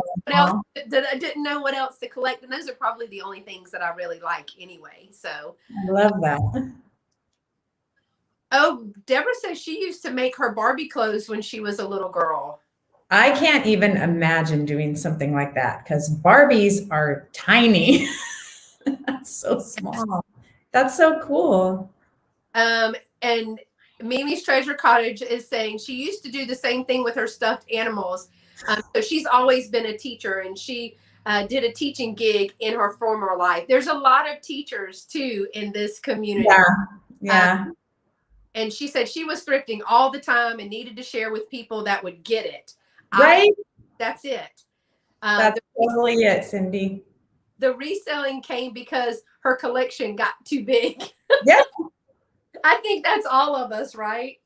Speaker 1: didn't know what else to collect. And those are probably the only things that I really like anyway. So
Speaker 2: I love that.
Speaker 1: Oh, Deborah says she used to make her Barbie clothes when she was a little girl.
Speaker 2: I can't even imagine doing something like that because Barbies are tiny. That's so small. That's so cool.
Speaker 1: And Mimi's Treasure Cottage is saying she used to do the same thing with her stuffed animals. So she's always been a teacher, and she did a teaching gig in her former life. There's a lot of teachers too in this community.
Speaker 2: Yeah. Yeah.
Speaker 1: And she said she was thrifting all the time and needed to share with people that would get it.
Speaker 2: Right.
Speaker 1: That's it.
Speaker 2: That's totally it, Cindy.
Speaker 1: The reselling came because her collection got too big.
Speaker 2: Yep.
Speaker 1: I think that's all of us, right?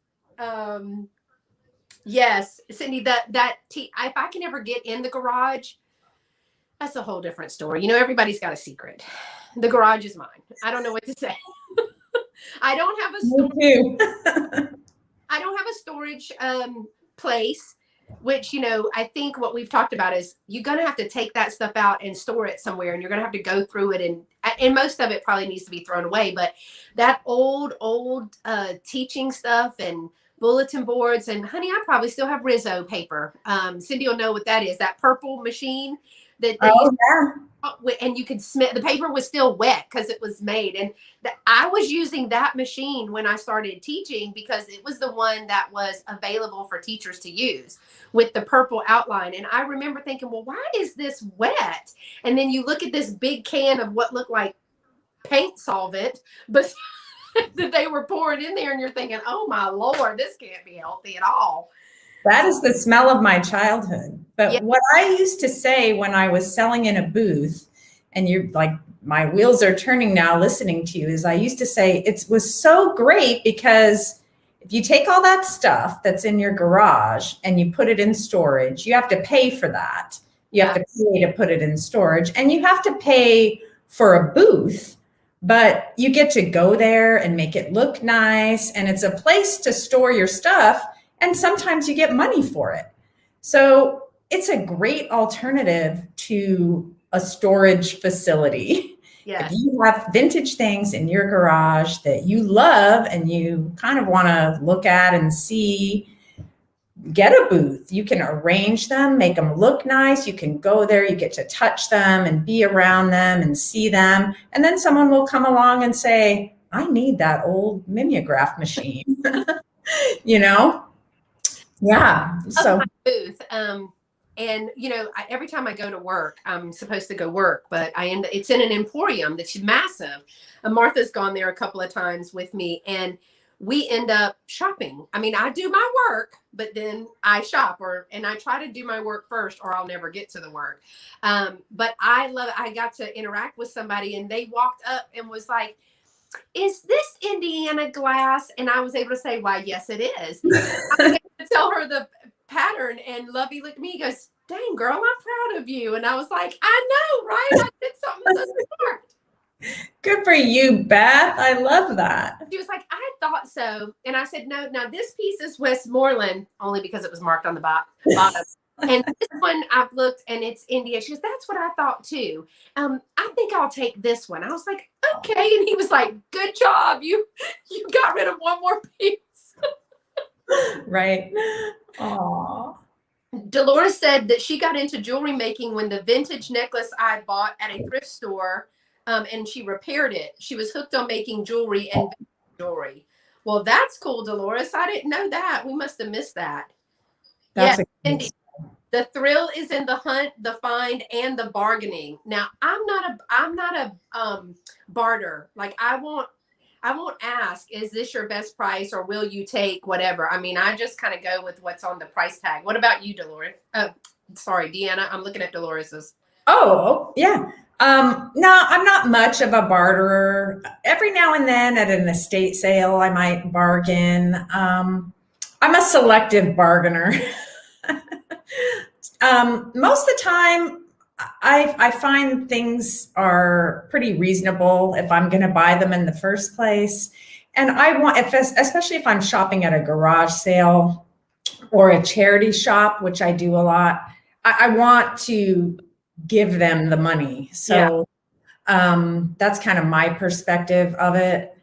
Speaker 1: Yes, Cindy, if I can ever get in the garage, that's a whole different story. You know, everybody's got a secret. The garage is mine. I don't know what to say. I don't have a I don't have a storage place, which, you know, I think what we've talked about is you're going to have to take that stuff out and store it somewhere, and you're going to have to go through it, and most of it probably needs to be thrown away. But that old teaching stuff and bulletin boards, and honey, I probably still have Rizzo paper. Cindy will know what that is. That purple machine that they used and you could smell, the paper was still wet because it was made. And I was using that machine when I started teaching because it was the one that was available for teachers to use with the purple outline. And I remember thinking, well, why is this wet? And then you look at this big can of what looked like paint solvent, but that they were pouring in there, and you're thinking, oh my Lord, this can't be healthy at all.
Speaker 2: That is the smell of my childhood. But what I used to say when I was selling in a booth, and you're like, my wheels are turning now listening to you, is I used to say it was so great because if you take all that stuff that's in your garage and you put it in storage, you have to pay for that. You have to pay to put it in storage, and you have to pay for a booth, but you get to go there and make it look nice. And it's a place to store your stuff. And sometimes you get money for it. So it's a great alternative to a storage facility.
Speaker 1: Yes.
Speaker 2: If you have vintage things in your garage that you love and you kind of want to look at and see, get a booth. You can arrange them, make them look nice. You can go there, you get to touch them and be around them and see them. And then someone will come along and say, I need that old mimeograph machine, you know? Yeah. So
Speaker 1: booth. And you know, every time I go to work, I'm supposed to go work, but it's in an emporium that's massive. Martha's gone there a couple of times with me, and we end up shopping. I mean, I do my work, but then I shop, and I try to do my work first, or I'll never get to the work. But I love it. I got to interact with somebody, and they walked up and was like, is this Indiana glass? And I was able to say, why, yes, it is. I was able to tell her the pattern, and Lovey looked at me, he goes, dang girl, I'm proud of you. And I was like, I know, right? I did something so smart.
Speaker 2: Good for you, Beth. I love that.
Speaker 1: She was like, I thought so. And I said, no, now this piece is Westmoreland, only because it was marked on the bottom. And this one I've looked, and it's India. She goes, that's what I thought too. I think I'll take this one. I was like, okay. And he was like, good job. You got rid of one more piece.
Speaker 2: Right. Aww.
Speaker 1: Dolores said that she got into jewelry making when the vintage necklace I bought at a thrift store, and she repaired it. She was hooked on making jewelry and jewelry. Well, that's cool, Dolores. I didn't know that. We must have missed that.
Speaker 2: That's
Speaker 1: Cindy, the thrill is in the hunt, the find, and the bargaining. Now, I'm not a barter. Like, I won't ask, is this your best price, or will you take whatever? I mean, I just kind of go with what's on the price tag. What about you, Dolores? Sorry, Deanna. I'm looking at Dolores's.
Speaker 2: Oh, yeah. No, I'm not much of a barterer. Every now and then at an estate sale, I might bargain. I'm a selective bargainer. Most of the time, I find things are pretty reasonable if I'm going to buy them in the first place. And I want, especially if I'm shopping at a garage sale or a charity shop, which I do a lot, I want to give them the money. So that's kind of my perspective of it,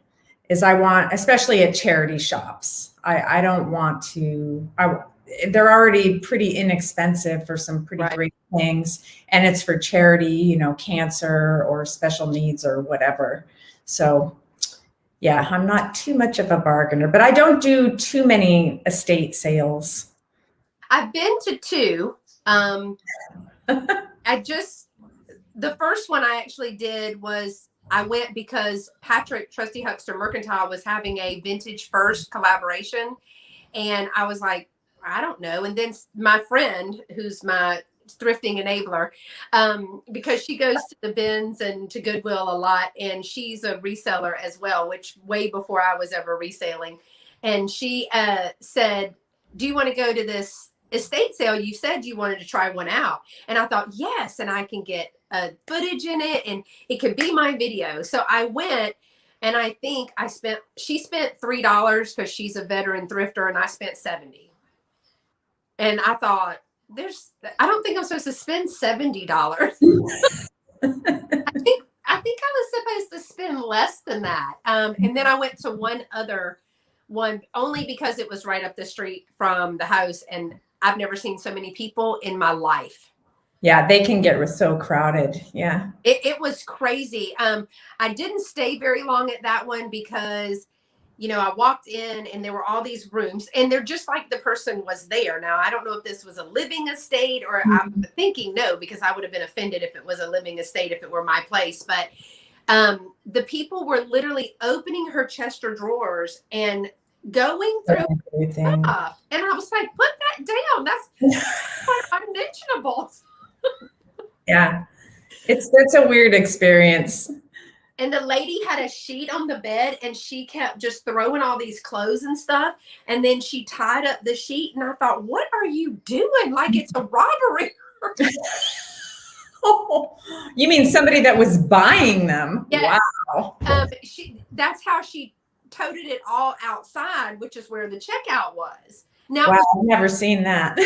Speaker 2: is I want, especially at charity shops, I don't want to, they're already pretty inexpensive for some pretty great things. And it's for charity, you know, cancer or special needs or whatever. So yeah, I'm not too much of a bargainer, but I don't do too many estate sales.
Speaker 1: I've been to two. I just The first one I actually did was I went because Patrick, Trusty Huckster Mercantile, was having a Vintage First collaboration. And I was like, I don't know. And then my friend, who's my thrifting enabler, because she goes to the bins and to Goodwill a lot, and she's a reseller as well, which way before I was ever reselling. And she said, do you want to go to this estate sale? You said you wanted to try one out. And I thought, yes, and I can get footage in it and it could be my video. So I went. And I think she spent $3 because she's a veteran thrifter, and I spent 70. And I thought, I don't think I'm supposed to spend $70. I think I was supposed to spend less than that. And then I went to one other one only because it was right up the street from the house, and I've never seen so many people in my life.
Speaker 2: Yeah, they can get so crowded. Yeah.
Speaker 1: It was crazy. I didn't stay very long at that one because, I walked in and there were all these rooms, and they're just like the person was there. Now, I don't know if this was a living estate, or I'm thinking no, because I would have been offended if it was a living estate, if it were my place. But the people were literally opening her Chester drawers and going through everything. Stuff. And I was like, put that down. That's unmentionable.
Speaker 2: Yeah, that's a weird experience.
Speaker 1: And the lady had a sheet on the bed, and she kept just throwing all these clothes and stuff. And then she tied up the sheet, and I thought, what are you doing? Like it's a robbery.
Speaker 2: Oh, you mean somebody that was buying them?
Speaker 1: Yes.
Speaker 2: Wow.
Speaker 1: That's how she toted it all outside, which is where the checkout was. Now,
Speaker 2: wow, I've never seen that.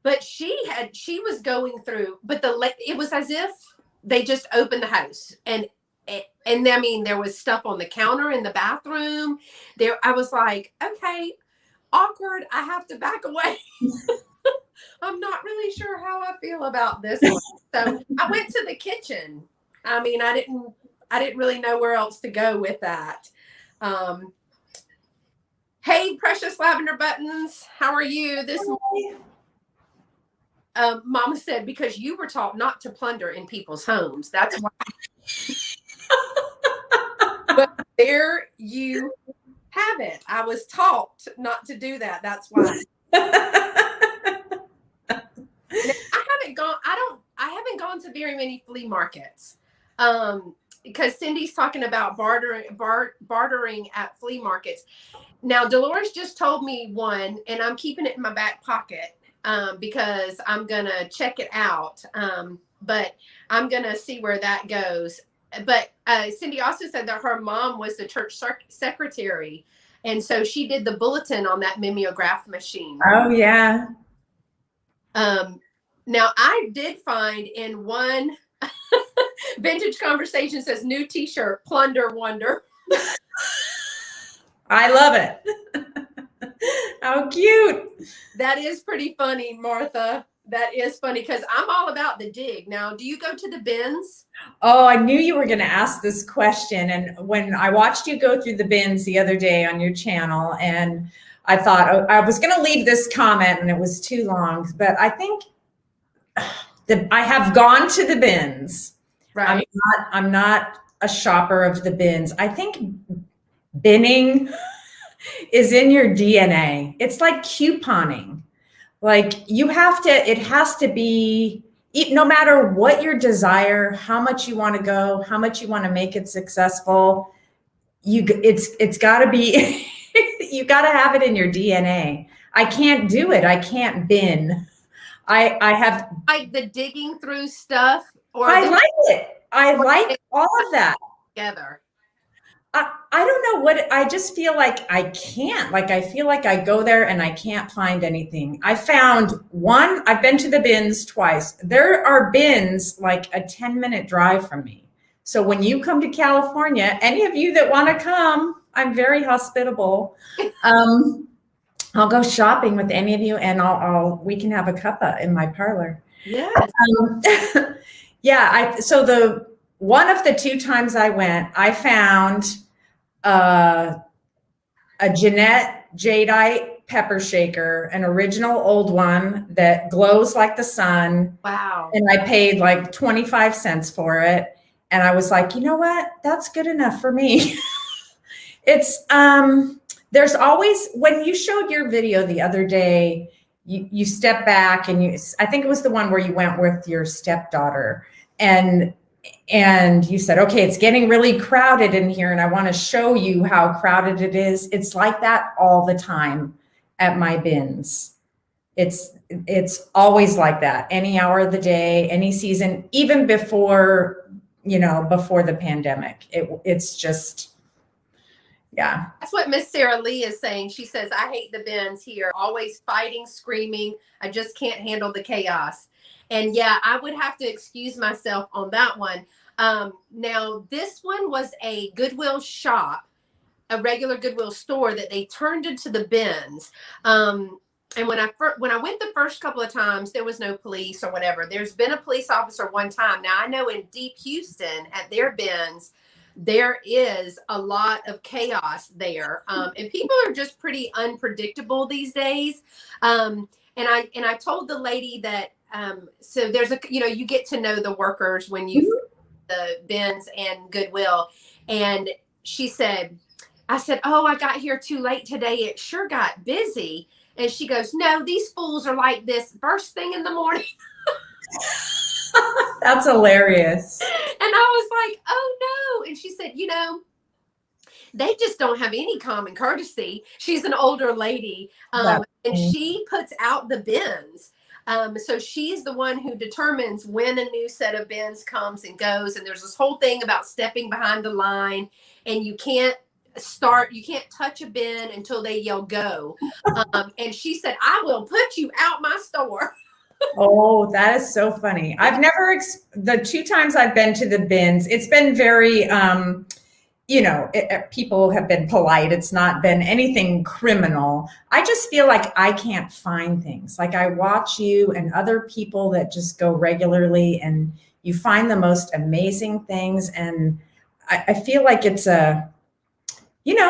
Speaker 1: But she was going through, but it was as if they just opened the house, and I mean, there was stuff on the counter in the bathroom there. I was like, okay, awkward. I have to back away. I'm not really sure how I feel about this one. So I went to the kitchen. I mean, I didn't really know where else to go with that. Hey, Precious Lavender Buttons, how are you this morning? Mama said, because you were taught not to plunder in people's homes. That's why. But there you have it. I was taught not to do that. That's why. I haven't gone to very many flea markets. Because Cindy's talking about bartering at flea markets. Now, Dolores just told me one, and I'm keeping it in my back pocket. Because I'm going to check it out. But I'm going to see where that goes. But Cindy also said that her mom was the church secretary. And so she did the bulletin on that mimeograph machine.
Speaker 2: Oh, yeah.
Speaker 1: Now, I did find in one Vintage Conversation says new t-shirt, Plunder Wonder.
Speaker 2: I love it. How cute.
Speaker 1: That is pretty funny, Martha. That is funny because I'm all about the dig. Now, do you go to the bins?
Speaker 2: Oh, I knew you were going to ask this question. And when I watched you go through the bins the other day on your channel, and I thought, oh, I was going to leave this comment and it was too long, but I think I have gone to the bins.
Speaker 1: Right.
Speaker 2: I'm not a shopper of the bins. I think binning is in your DNA. It's like couponing. Like it has to be, no matter what your desire, how much you want to go, how much you want to make it successful, it's got to be, you got to have it in your DNA. I can't do it. I can't bin. I have
Speaker 1: like the digging through stuff.
Speaker 2: I like it. I like all of that
Speaker 1: together.
Speaker 2: I don't know what, I just feel like I can't. Like, I feel like I go there and I can't find anything. I found one, I've been to the bins twice. There are bins like a 10-minute drive from me. So when you come to California, any of you that want to come, I'm very hospitable. I'll go shopping with any of you, and we can have a cuppa in my parlor.
Speaker 1: Yes.
Speaker 2: Yeah. So one of the two times I went, I found a Jeanette jadeite pepper shaker, an original old one that glows like the sun.
Speaker 1: Wow.
Speaker 2: And I paid like 25 cents for it. And I was like, you know what? That's good enough for me. It's, there's always, when you showed your video the other day, you step back and I think it was the one where you went with your stepdaughter and you said, okay, it's getting really crowded in here and I want to show you how crowded it is. It's like that all the time at my bins. It's always like that, any hour of the day, any season, even before, before the pandemic. It's just, yeah.
Speaker 1: That's what Miss Sarah Lee is saying. She says, I hate the bins here, always fighting, screaming. I just can't handle the chaos. And yeah, I would have to excuse myself on that one. Now, this one was a Goodwill shop, a regular Goodwill store that they turned into the bins. And when I went the first couple of times, there was no police or whatever. There's been a police officer one time. Now, I know in deep Houston at their bins, there is a lot of chaos there. And people are just pretty unpredictable these days. And I told the lady that, so there's you get to know the workers when you the bins and Goodwill. And she said, I said, oh, I got here too late today. It sure got busy. And she goes, no, these fools are like this first thing in the morning.
Speaker 2: That's hilarious.
Speaker 1: And I was like, oh no. And she said, they just don't have any common courtesy. She's an older lady. And she puts out the bins. So she's the one who determines when a new set of bins comes and goes. And there's this whole thing about stepping behind the line, and you can't touch a bin until they yell go. And she said, I will put you out my store.
Speaker 2: Oh, that is so funny. I've never, the 2 times I've been to the bins, it's been very, people have been polite. It's not been anything criminal. I just feel like I can't find things. Like I watch you and other people that just go regularly and you find the most amazing things. And I feel like it's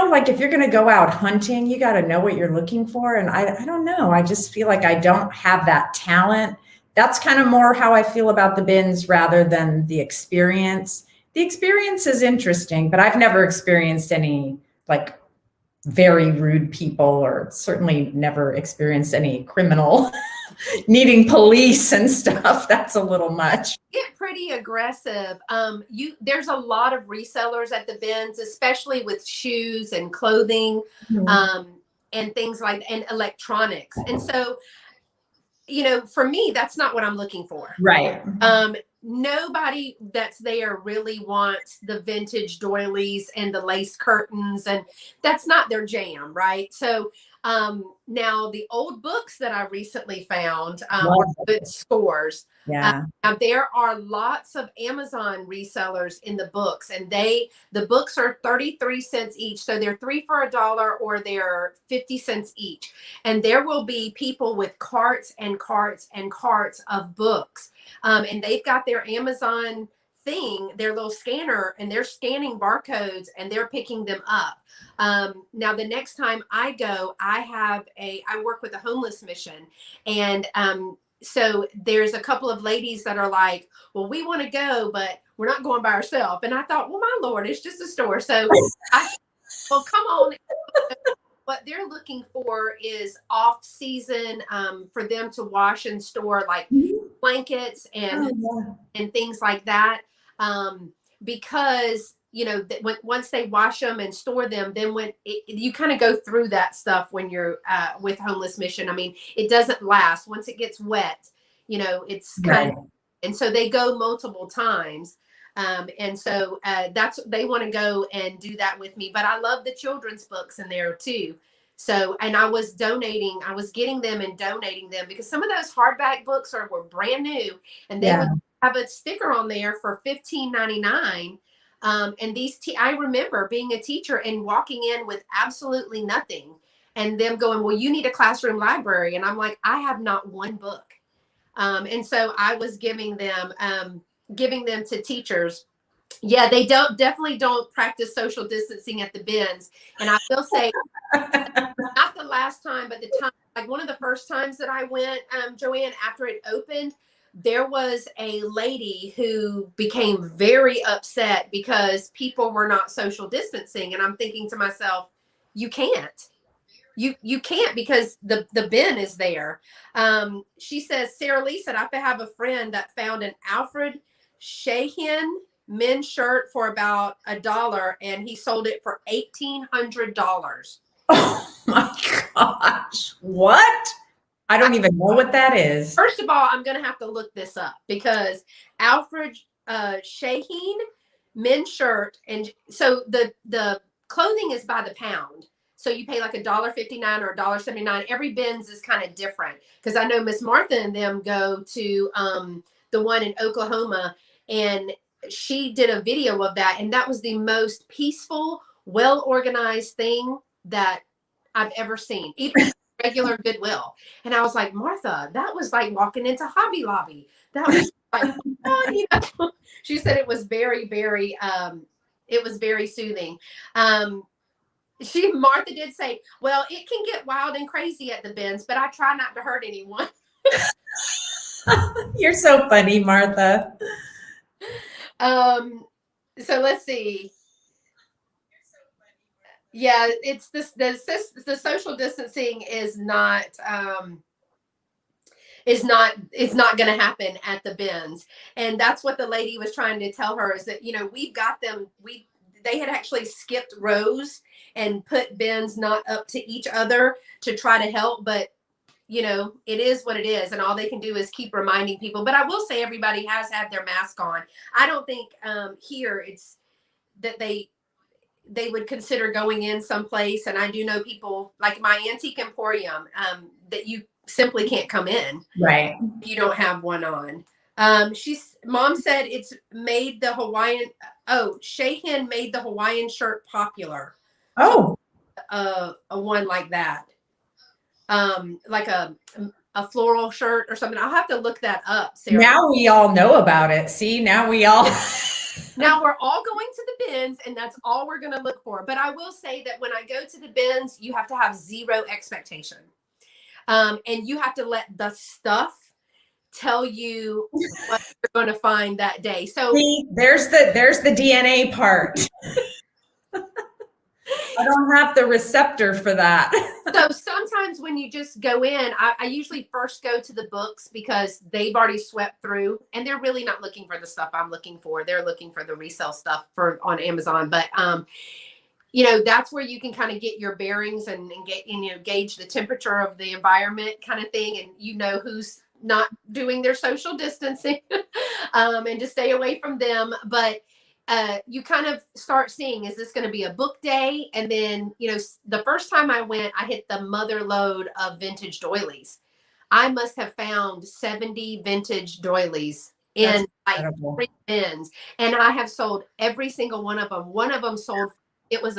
Speaker 2: like if you're going to go out hunting, you got to know what you're looking for. And I don't know. I just feel like I don't have that talent. That's kind of more how I feel about the bins rather than the experience. The experience is interesting, but I've never experienced any like very rude people, or certainly never experienced any criminal needing police and stuff. That's a little much.
Speaker 1: Get pretty aggressive. There's a lot of resellers at the bins, especially with shoes and clothing, and things and electronics. And so, for me, that's not what I'm looking for.
Speaker 2: Right.
Speaker 1: Nobody that's there really wants the vintage doilies and the lace curtains, and that's not their jam, right? So now the old books that I recently found are good scores.
Speaker 2: Yeah.
Speaker 1: Now there are lots of Amazon resellers in the books, and the books are 33 cents each. So they're 3 for $1 or they're 50 cents each. And there will be people with carts and carts and carts of books. And they've got their Amazon thing, their little scanner, and they're scanning barcodes and they're picking them up. Now the next time I go, I work with a homeless mission, and so there's a couple of ladies that are like, well, we want to go, but we're not going by ourselves. And I thought, well, my Lord, it's just a store. So well, come on. What they're looking for is off season for them to wash and store like blankets and things like that. Because once they wash them and store them, then you kind of go through that stuff when you're with Homeless Mission. I mean, it doesn't last. Once it gets wet, it's kind of, and so they go multiple times. And so they want to go and do that with me. But I love the children's books in there too. So, and I was getting them and donating them because some of those hardback books were brand new, and they would have a sticker on there for $15.99. And I remember being a teacher and walking in with absolutely nothing, and them going, well, you need a classroom library. And I'm like, I have not one book. And so I was giving them to teachers Yeah, they definitely don't practice social distancing at the bins. And I will say, not the last time, but the time, like one of the first times that I went, Joanne, after it opened, there was a lady who became very upset because people were not social distancing. And I'm thinking to myself, you can't. You can't, because the bin is there. She says, Sarah Lee said, I have a friend that found an Alfred Shahin men's shirt for about $1, and he sold it for $1,800.
Speaker 2: Oh my gosh. What? I don't even know what that is.
Speaker 1: First of all, I'm going to have to look this up, because Alfred Shahin men's shirt. And so the clothing is by the pound. So you pay like $1.59 or $1.79. Every bins is kind of different, because I know Miss Martha and them go to the one in Oklahoma, and she did a video of that. And that was the most peaceful, well-organized thing that I've ever seen. Even regular Goodwill. And I was like, Martha, that was like walking into Hobby Lobby. That was like, oh, you know. She said it was very, very, it was very soothing. Martha did say, well, it can get wild and crazy at the bins, but I try not to hurt anyone.
Speaker 2: You're so funny, Martha.
Speaker 1: So let's see. Yeah, it's this the social distancing is not going to happen at the bins. And that's what the lady was trying to tell her, is that, you know, we've got them, they had actually skipped rows and put bins not up to each other to try to help, but you know, it is what it is, and all they can do is keep reminding people. But I will say, everybody has had their mask on. I don't think here it's that they would consider going in someplace. And I do know people like my Antique Emporium that you simply can't come in.
Speaker 2: Right.
Speaker 1: If you don't have one on. Mom said it's made the Hawaiian. Oh, Shahin made the Hawaiian shirt popular.
Speaker 2: Oh,
Speaker 1: A one like that. Like a floral shirt or something. I'll have to look that up, Sarah.
Speaker 2: Now we all know about it. See, now we all.
Speaker 1: Now we're all going to the bins, and that's all we're going to look for. But I will say that when I go to the bins, you have to have zero expectation. And you have to let the stuff tell you what you're going to find that day. So
Speaker 2: see, there's the DNA part. I don't have the receptor for that.
Speaker 1: So sometimes when you just go in, I usually first go to the books, because they've already swept through, and they're really not looking for the stuff I'm looking for. They're looking for the resale stuff on Amazon. But you know, that's where you can kind of get your bearings and get, you know, gauge the temperature of the environment kind of thing, and you know who's not doing their social distancing and to stay away from them. But you kind of start seeing, is this going to be a book day? And then, you know, the first time I went, I hit the mother load of vintage doilies. I must have found 70 vintage doilies in like 3 bins, and I have sold every single one of them. One of them sold, it was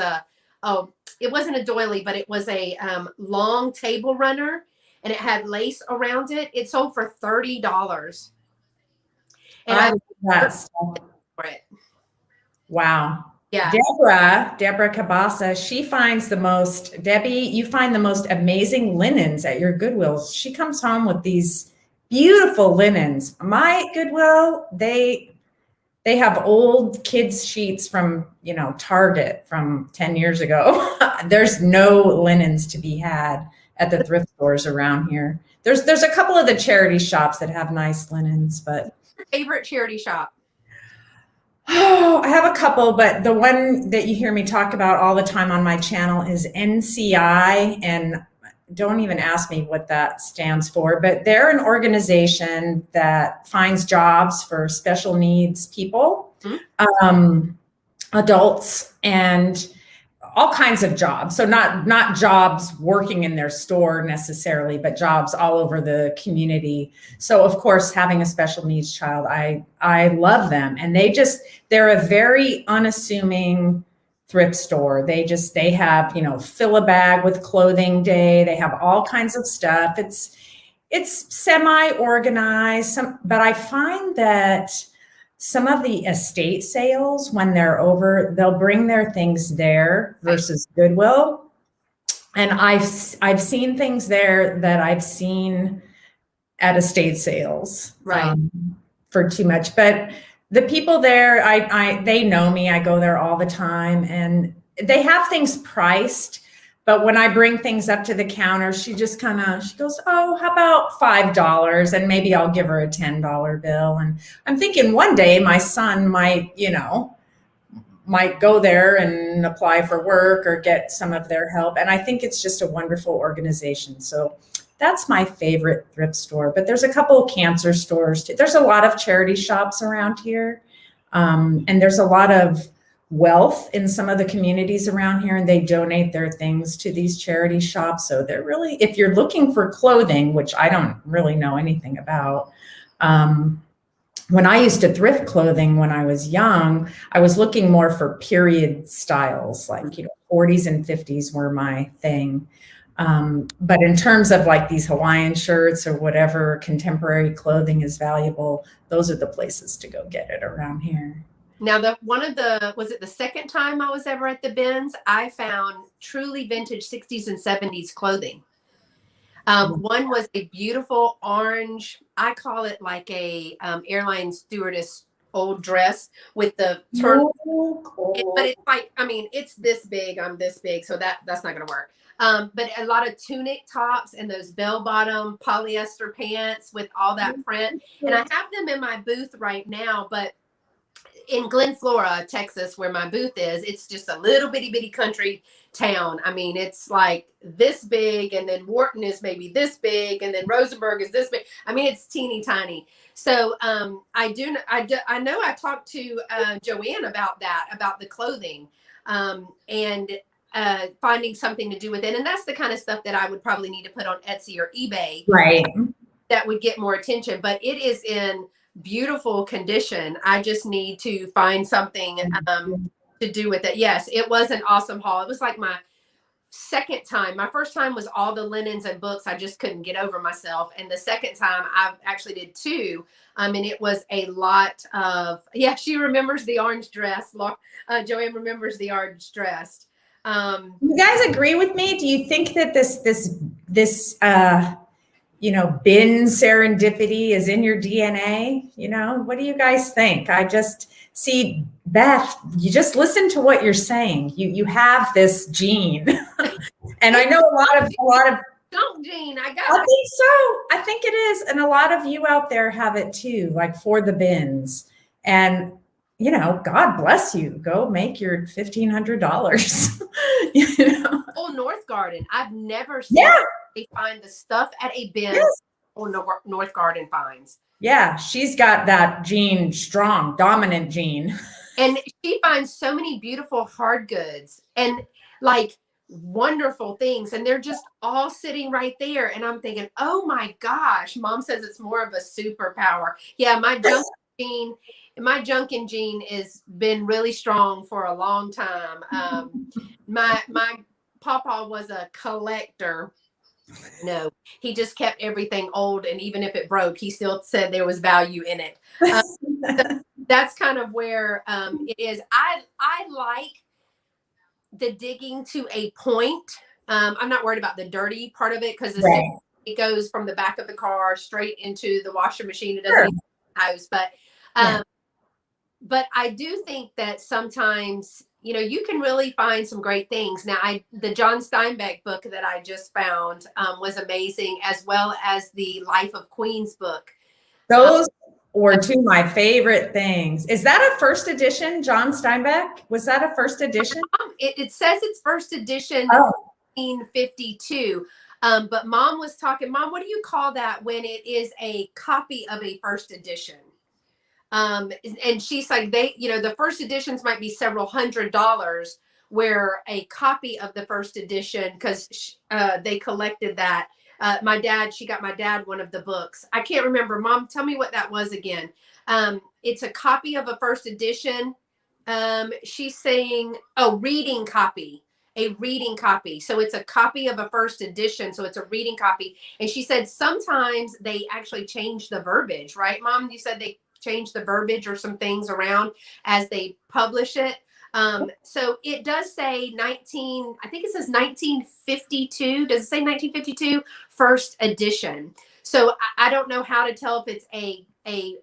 Speaker 1: it wasn't a doily, but it was a long table runner, and it had lace around it. It sold for $30. And I for it.
Speaker 2: Wow.
Speaker 1: Yeah.
Speaker 2: Deborah Cabasa, she finds Debbie, you find the most amazing linens at your Goodwills. She comes home with these beautiful linens. My Goodwill, they have old kids sheets from, you know, Target from 10 years ago. There's no linens to be had at the thrift stores around here. There's a couple of the charity shops that have nice linens, but.
Speaker 1: Your favorite charity shop?
Speaker 2: Oh, I have a couple, but the one that you hear me talk about all the time on my channel is NCI, and don't even ask me what that stands for, but they're an organization that finds jobs for special needs people, adults, and all kinds of jobs. So not jobs working in their store necessarily, but jobs all over the community. So of course, having a special needs child, I love them. And they're a very unassuming thrift store. They have, you know, fill a bag with clothing day. They have all kinds of stuff. It's semi-organized, but I find that some of the estate sales, when they're over, they'll bring their things there versus Goodwill. And I've seen things there that I've seen at estate sales,
Speaker 1: Right.
Speaker 2: For too much. But the people there, they know me. I go there all the time, and they have things priced. But when I bring things up to the counter, she just she goes, "Oh, how about $5?" And maybe I'll give her a $10 bill. And I'm thinking one day my son might go there and apply for work or get some of their help. And I think it's just a wonderful organization. So that's my favorite thrift store. But there's a couple of cancer stores too. There's a lot of charity shops around here. And there's a lot of wealth in some of the communities around here, and they donate their things to these charity shops. So they're really, if you're looking for clothing, which I don't really know anything about, when I used to thrift clothing when I was young, I was looking more for period styles, like 40s and 50s were my thing. But in terms of like these Hawaiian shirts or whatever contemporary clothing is valuable, those are the places to go get it around here.
Speaker 1: Now, was it the second time I was ever at the bins? I found truly vintage 60s and 70s clothing. One was a beautiful orange, I call it like a airline stewardess old dress with the turtle. But it's like, I mean, it's this big, I'm this big, so that's not going to work. But a lot of tunic tops and those bell-bottom polyester pants with all that print. And I have them in my booth right now, but in Glen Flora, Texas, where my booth is, it's just a little bitty country town. I mean, it's like this big, and then Wharton is maybe this big, and then Rosenberg is this big. I mean, it's teeny tiny. So I know I talked to Joanne about that, about the clothing, and finding something to do with it. And that's the kind of stuff that I would probably need to put on Etsy or eBay.
Speaker 2: Right.
Speaker 1: That would get more attention, but it is in beautiful condition. I just need to find something to do with it. Yes, it was an awesome haul. It was like my second time. My first time was all the linens and books. I just couldn't get over myself. And the second time I actually did two. And it was a lot of, she remembers the orange dress. Joanne remembers the orange dress.
Speaker 2: You guys agree with me? Do you think that this bin serendipity is in your DNA? What do you guys think? I just see, Beth, you just listen to what you're saying. You have this gene. And I know a lot of
Speaker 1: don't gene. I
Speaker 2: think so. I think it is. And a lot of you out there have it too, like for the bins. And God bless you. Go make your $1,500.
Speaker 1: Oh, North Garden. I've never seen they find the stuff at a bin or North Garden finds.
Speaker 2: Yeah, she's got that gene, strong, dominant gene.
Speaker 1: And she finds so many beautiful hard goods and like wonderful things. And they're just all sitting right there. And I'm thinking, oh my gosh, Mom says it's more of a superpower. Yeah, my junkin gene has been really strong for a long time. My papa was a collector. No, he just kept everything old, and even if it broke, he still said there was value in it. So that's kind of where it is. I like the digging to a point. I'm not worried about the dirty part of it because it goes from the back of the car straight into the washer machine. It doesn't even the house, but I do think that sometimes you can really find some great things. Now, the John Steinbeck book that I just found was amazing, as well as the Life of Queens book.
Speaker 2: Those were two of my favorite things. Is that a first edition, John Steinbeck? Was that a first edition?
Speaker 1: It says it's first edition, 1952. But Mom was talking, Mom, what do you call that when it is a copy of a first edition? And she's like, the first editions might be several $100s, where a copy of the first edition, because they collected that. She got my dad one of the books. I can't remember. Mom, tell me what that was again. It's a copy of a first edition. She's saying, reading copy. A reading copy. So it's a copy of a first edition. So it's a reading copy. And she said sometimes they actually change the verbiage, right, Mom? You said they change the verbiage or some things around as they publish it. So it does say I think it says 1952. Does it say 1952 first edition? So I don't know how to tell if it's a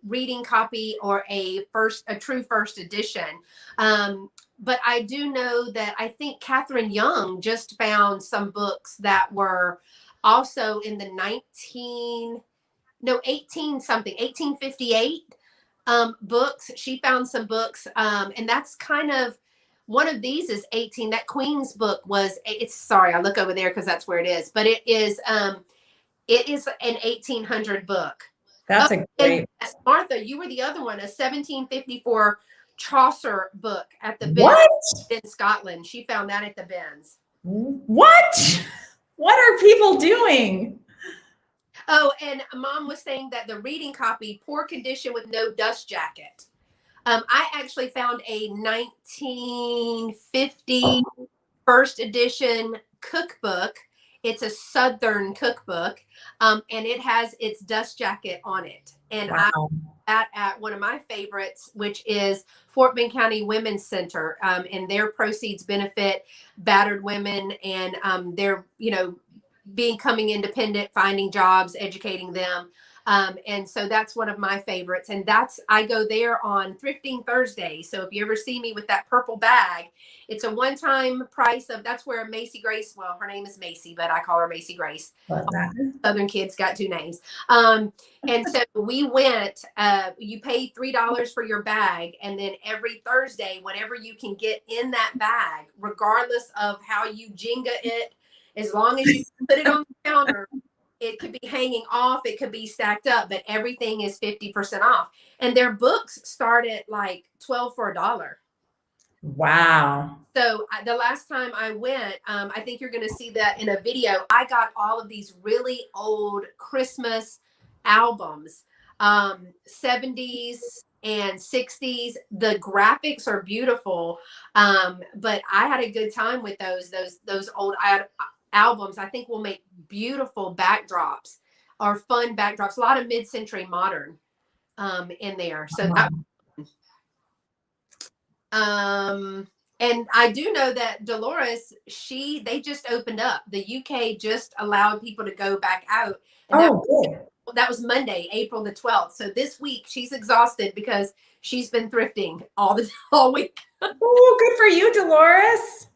Speaker 1: reading copy or a true first edition. But I do know that I think Catherine Young just found some books that were also in the 1858 books. She found some books, and that's kind of one of these is 18. That Queen's book sorry, I look over there because that's where it is, but it is an 1800 book.
Speaker 2: That's a great.
Speaker 1: Martha, you were the other one, a 1754 Chaucer book at the
Speaker 2: What?
Speaker 1: Bins in Scotland. She found that at the Bins.
Speaker 2: What? What are people doing?
Speaker 1: Oh, and Mom was saying that the reading copy, poor condition with no dust jacket. I actually found a 1950 first edition cookbook. It's a Southern cookbook, and it has its dust jacket on it. And
Speaker 2: Wow.
Speaker 1: I at one of my favorites, which is Fort Bend County Women's Center, and their proceeds benefit battered women, and they're becoming independent, finding jobs, educating them. And so that's one of my favorites. And I go there on Thrifting Thursday. So if you ever see me with that purple bag, it's a one-time price that's where Macy Grace, well, her name is Macy, but I call her Macy Grace. Southern kids got two names. And so we went, you pay $3 for your bag. And then every Thursday, whatever you can get in that bag, regardless of how you Jenga it, as long as you put it on the counter, it could be hanging off, it could be stacked up, but everything is 50% off. And their books start at like 12 for $1.
Speaker 2: Wow.
Speaker 1: So the last time I went, I think you're going to see that in a video. I got all of these really old Christmas albums, 70s and 60s. The graphics are beautiful, but I had a good time with those old albums. I think will make beautiful backdrops or fun backdrops. A lot of mid-century modern in there. So and I do know that Dolores, they just opened up. The UK just allowed people to go back out. And that was Monday, April the 12th. So this week she's exhausted because she's been thrifting all week.
Speaker 2: Oh, good for you, Dolores.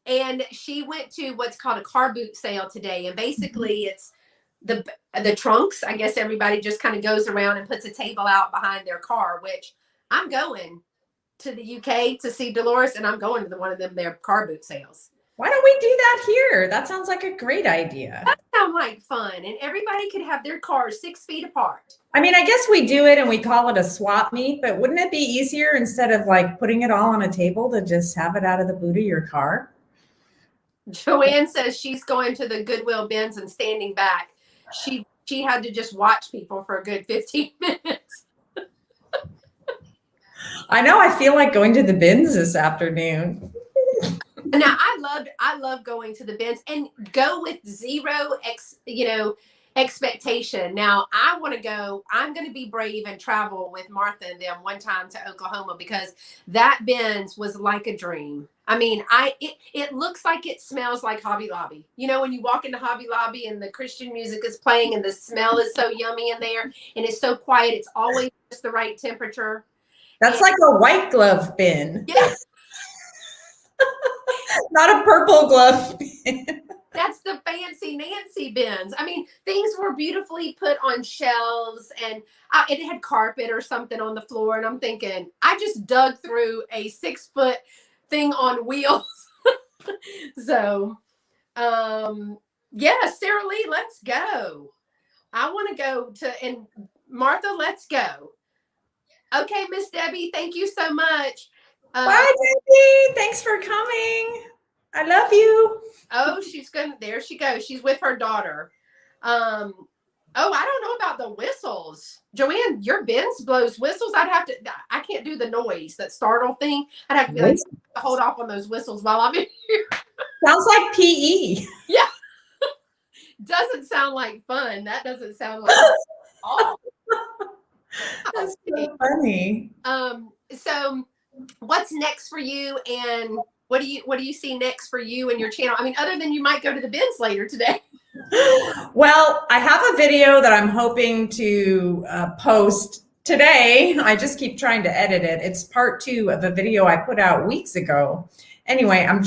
Speaker 1: And she went to what's called a car boot sale today. And basically it's the trunks. I guess everybody just kind of goes around and puts a table out behind their car, which I'm going to the UK to see Dolores, and I'm going to one of their car boot sales.
Speaker 2: Why don't we do that here? That sounds like a great idea.
Speaker 1: That sounds like fun. And everybody could have their cars 6 feet apart.
Speaker 2: I mean, I guess we do it and we call it a swap meet, but wouldn't it be easier instead of like putting it all on a table to just have it out of the boot of your car?
Speaker 1: Joanne says she's going to the Goodwill bins and standing back. She had to just watch people for a good 15 minutes.
Speaker 2: I know. I feel like going to the bins this afternoon.
Speaker 1: Now I love going to the bins and go with zero expectation. Now I want to go. I'm going to be brave and travel with Martha and them one time to Oklahoma because that bins was like a dream. I mean, it looks like it smells like Hobby Lobby. You know, when you walk into Hobby Lobby and the Christian music is playing and the smell is so yummy in there and it's so quiet. It's always just the right temperature.
Speaker 2: That's like a white glove bin.
Speaker 1: Yes.
Speaker 2: Not a purple glove bin.
Speaker 1: That's the fancy Nancy bins. I mean, things were beautifully put on shelves and it had carpet or something on the floor. And I'm thinking, I just dug through a 6-foot thing on wheels. So, yeah, Sarah Lee, let's go. I want to go and Martha, let's go. Okay, Miss Debbie, thank you so much.
Speaker 2: Bye, Debbie. Thanks for coming. I love you.
Speaker 1: Oh, there she goes. She's with her daughter. I don't know about the whistles. Joanne, your bins blows whistles. I can't do the noise, that startle thing. I'd have to be like, hold off on those whistles while I'm in here.
Speaker 2: Sounds like PE.
Speaker 1: Yeah. Doesn't sound like fun. That doesn't sound like
Speaker 2: That's so funny.
Speaker 1: So what's next for you, and what do you see next for you and your channel? I mean, other than you might go to the bins later today.
Speaker 2: Well, I have a video that I'm hoping to post today. I just keep trying to edit it. It's part 2 of a video I put out weeks ago. Anyway, I'm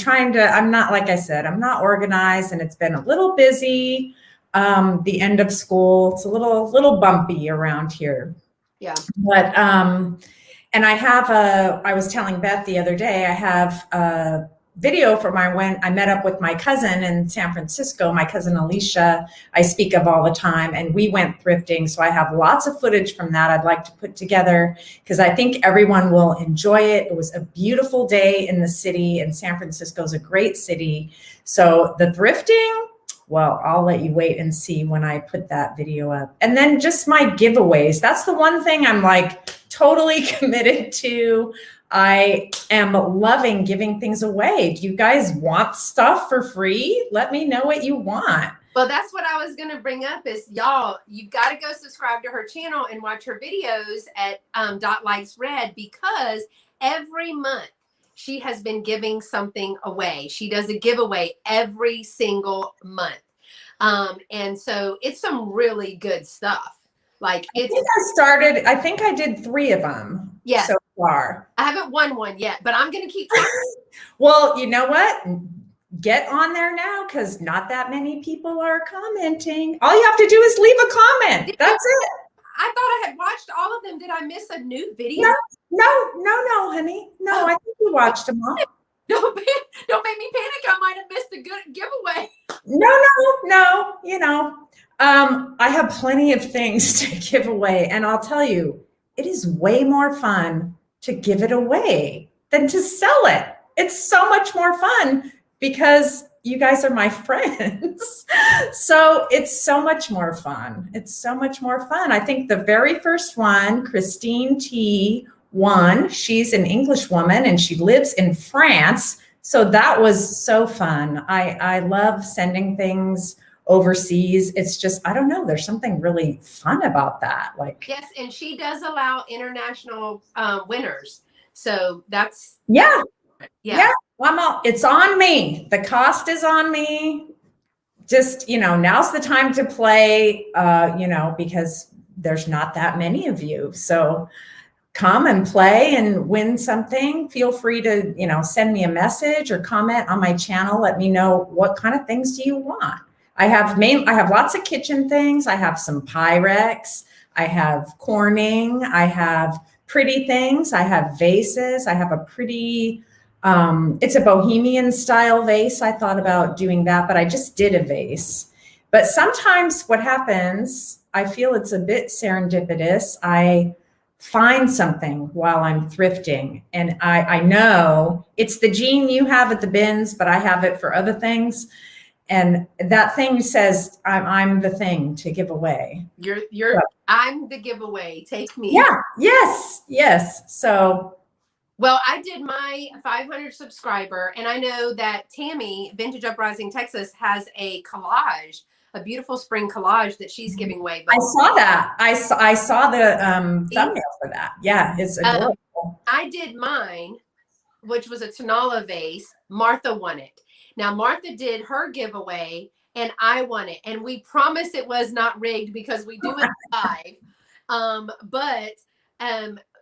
Speaker 2: not, like I said, I'm not organized, and it's been a little busy. The end of school, it's a little bumpy around here.
Speaker 1: Yeah.
Speaker 2: But, and I was telling Beth the other day, I have a video from when I met up with my cousin in San Francisco, my cousin Alicia, I speak of all the time, and we went thrifting. So I have lots of footage from that I'd like to put together because I think everyone will enjoy it. It was a beautiful day in the city, and San Francisco is a great city. So the thrifting, well, I'll let you wait and see when I put that video up. And then just my giveaways. That's the one thing I'm like totally committed to. I am loving giving things away. Do you guys want stuff for free? Let me know what you want.
Speaker 1: Well, that's what I was going to bring up is, y'all, you've got to go subscribe to her channel and watch her videos at .likes red, because every month she has been giving something away. She does a giveaway every single month. And so it's some really good stuff. Like
Speaker 2: I think I did 3 of them so far.
Speaker 1: I haven't won one yet, but I'm going to keep trying.
Speaker 2: Well, you know what? Get on there now, because not that many people are commenting. All you have to do is leave a comment. That's it.
Speaker 1: I thought I had watched all of them. Did I miss a new video?
Speaker 2: No, honey. No, I think you watched them all.
Speaker 1: Don't make me panic. I might have missed a good giveaway.
Speaker 2: No. You know, I have plenty of things to give away, and I'll tell you, it is way more fun to give it away than to sell it. It's so much more fun because you guys are my friends. So it's so much more fun. It's so much more fun. I think the very first one, Christine T. won. She's an English woman and she lives in France. So that was so fun. I love sending things overseas. It's just, I don't know, there's something really fun about that. Like,
Speaker 1: yes, and she does allow international winners. So that's
Speaker 2: yeah. It's on me. The cost is on me. Just, now's the time to play, because there's not that many of you. So come and play and win something. Feel free to, send me a message or comment on my channel. Let me know what kind of things do you want. I have lots of kitchen things. I have some Pyrex. I have Corning. I have pretty things. I have vases. I have a pretty, it's a bohemian style vase. I thought about doing that, but I just did a vase. But sometimes what happens, I feel it's a bit serendipitous. I find something while I'm thrifting, and I know it's the gene you have at the bins, but I have it for other things. And that thing says, I'm the thing to give away.
Speaker 1: I'm the giveaway. Take me.
Speaker 2: Yeah. Yes. So,
Speaker 1: well, I did my 500 subscriber, and I know that Tammy, Vintage Uprising Texas, has a collage, a beautiful spring collage that she's giving away.
Speaker 2: I saw that. I saw the thumbnail for that. Yeah, it's adorable.
Speaker 1: I did mine, which was a Tonala vase. Martha won it. Now, Martha did her giveaway, and I won it. And we promise it was not rigged because we do it live. But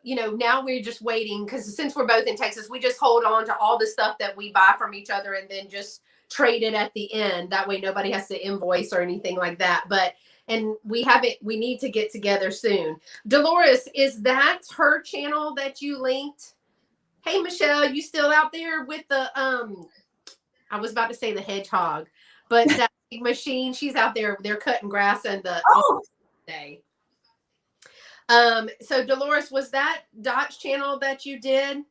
Speaker 1: now we're just waiting, because since we're both in Texas, we just hold on to all the stuff that we buy from each other and then just trade it at the end. That way nobody has to invoice or anything like that. And we need to get together soon. Dolores, is that her channel that you linked? Hey, Michelle, you still out there with the, I was about to say the hedgehog, but that big machine, she's out there, they're cutting grass and day. So Dolores, was that Dot's channel that you did,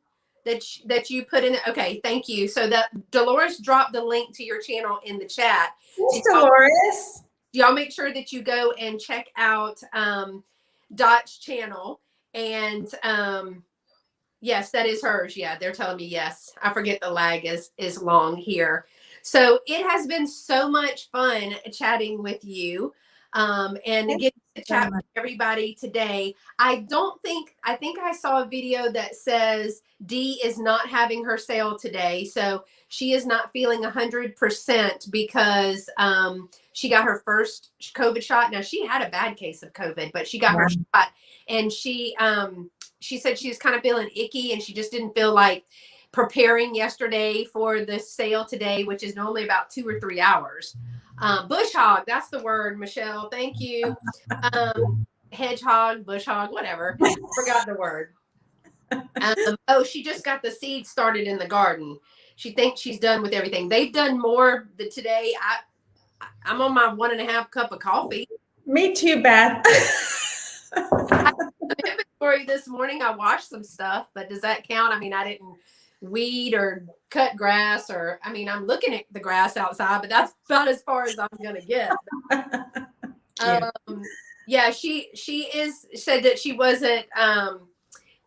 Speaker 1: that you put in? Okay, thank you. So that Dolores dropped the link to your channel in the chat.
Speaker 2: Thanks, Dolores.
Speaker 1: Y'all make sure that you go and check out Dot's channel. And yes, that is hers. Yeah, they're telling me yes. I forget the lag is long here. So it has been so much fun chatting with you. and
Speaker 2: Thank
Speaker 1: get to
Speaker 2: you so
Speaker 1: chat
Speaker 2: much.
Speaker 1: with everybody today. I think I saw a video that says Dee is not having her sale today. So she is not feeling 100% because she got her first COVID shot. Now she had a bad case of COVID, but she got her shot, and she said she was kind of feeling icky, and she just didn't feel like preparing yesterday for the sale today, which is normally about 2 or 3 hours. Bush hog, that's the word, Michelle. Thank you. Hedgehog, bush hog, whatever. Forgot the word. Oh, she just got the seeds started in the garden. She thinks she's done with everything. They've done more today. I'm on my 1.5 cup of coffee.
Speaker 2: Me too, Beth.
Speaker 1: Inventory this morning. I washed some stuff, but does that count? I mean, I didn't weed or cut grass, or I mean, I'm looking at the grass outside, but that's about as far as I'm gonna get. Yeah, she said that she wasn't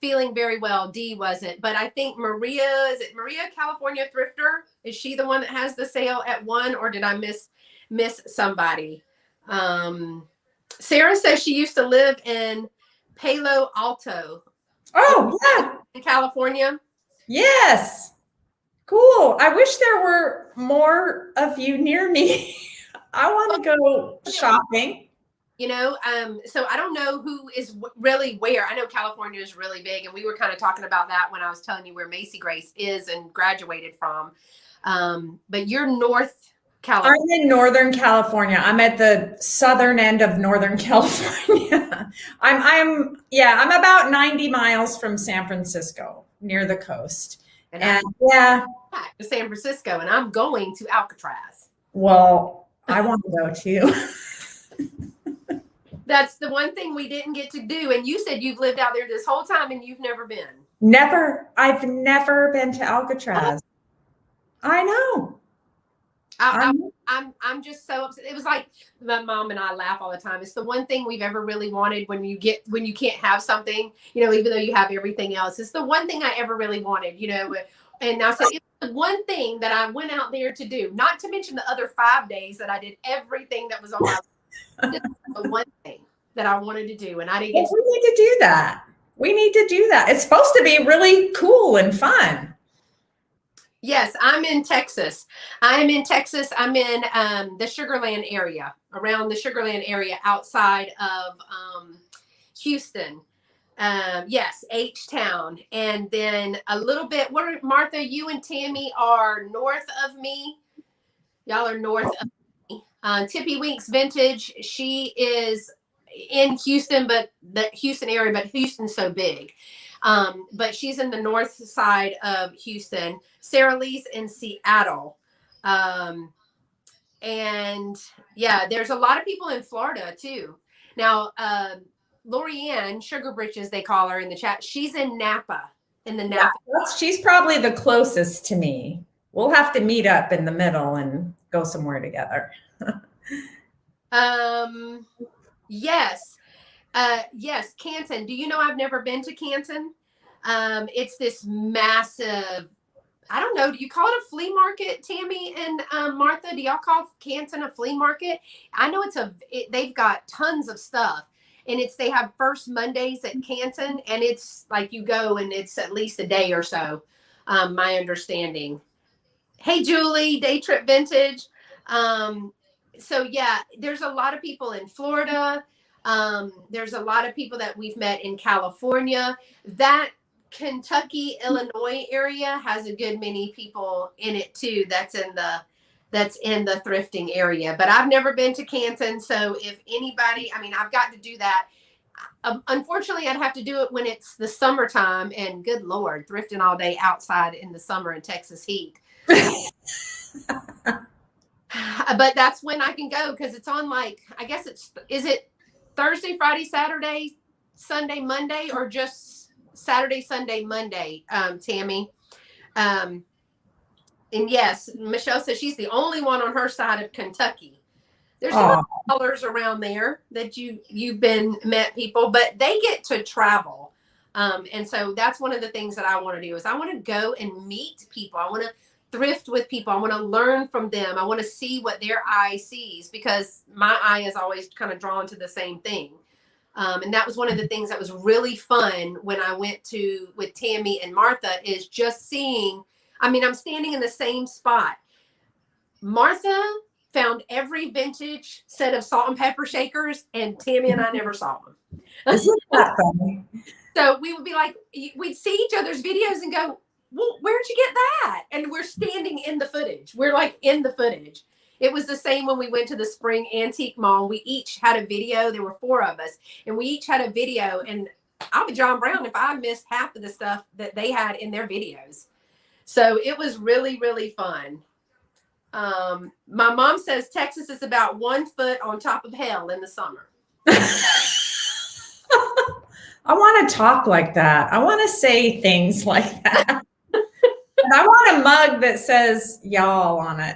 Speaker 1: feeling very well. Dee wasn't, but I think Maria, is it Maria California Thrifter? Is she the one that has the sale at 1, or did I miss somebody? Sarah says she used to live in Palo Alto.
Speaker 2: Oh, yeah.
Speaker 1: In California.
Speaker 2: Yes. Cool. I wish there were more of you near me. I want to go shopping.
Speaker 1: You know, so I don't know who is really where. I know California is really big, and we were kind of talking about that when I was telling you where Macy Grace is and graduated from. But you're North California.
Speaker 2: I'm in Northern California. I'm at the southern end of Northern California. I'm about 90 miles from San Francisco, near the coast. And yeah,
Speaker 1: back to San Francisco, and I'm going to Alcatraz.
Speaker 2: Well, I want to go too.
Speaker 1: That's the one thing we didn't get to do. And you said you've lived out there this whole time and you've never been.
Speaker 2: Never. I've never been to Alcatraz. I know.
Speaker 1: I'm just so upset. It was like my mom and I laugh all the time. It's the one thing we've ever really wanted when you can't have something, you know, even though you have everything else. It's the one thing I ever really wanted, you know. And I said it's the one thing that I went out there to do, not to mention the other 5 days that I did everything that was on my list. The one thing that I wanted to do, and I didn't get to.
Speaker 2: We need to do that. We need to do that. It's supposed to be really cool and fun.
Speaker 1: Yes, I'm in Texas. I'm in the Sugarland area, around the Sugarland area outside of Houston. Yes, H-Town. And then a little bit, Martha, you and Tammy are north of me. Y'all are north of me. Tippy Winks Vintage, she is in Houston, but the Houston area, but Houston's so big. But she's in the north side of Houston. Sarah Lee's in Seattle. And yeah, there's a lot of people in Florida too. Now, Lorianne, Sugar Britches, they call her in the chat. She's in Napa, Napa.
Speaker 2: She's probably the closest to me. We'll have to meet up in the middle and go somewhere together.
Speaker 1: Yes. Yes, Canton. Do you know I've never been to Canton? It's this massive, I don't know, do you call it a flea market, Tammy and Martha? Do y'all call Canton a flea market? I know they've got tons of stuff, and they have first Mondays at Canton, and it's like you go and it's at least a day or so, my understanding. Hey, Julie, Day Trip Vintage. So yeah, there's a lot of people in Florida. There's a lot of people that we've met in California. That Kentucky, Illinois area has a good many people in it too. That's in the thrifting area. But I've never been to Canton, so if anybody, I mean, I've got to do that. Unfortunately, I'd have to do it when it's the summertime, and good Lord, thrifting all day outside in the summer in Texas heat. But that's when I can go, because it's on, like, I guess is it Thursday, Friday, Saturday, Sunday, Monday, or just Saturday, Sunday, Monday, Tammy? And yes, Michelle says she's the only one on her side of Kentucky. There's some callers around there that you've met people, but they get to travel. And so that's one of the things that I want to do is I want to go and meet people. I want to thrift with people. I want to learn from them. I want to see what their eye sees, because my eye is always kind of drawn to the same thing. And that was one of the things that was really fun when I went to with Tammy and Martha, is just seeing, I mean, I'm standing in the same spot. Martha found every vintage set of salt and pepper shakers, and Tammy and I never saw them.
Speaker 2: Isn't that funny?
Speaker 1: So we would be like, we'd see each other's videos and go, well, where'd you get that? And we're standing in the footage. We're like in the footage. It was the same when we went to the spring antique mall. We each had a video. There were 4 of us, and we each had a video. And I'll be John Brown if I missed half of the stuff that they had in their videos. So it was really, really fun. My mom says Texas is about 1 foot on top of hell in the summer.
Speaker 2: I want to talk like that. I want to say things like that. And I want a mug that says y'all on it.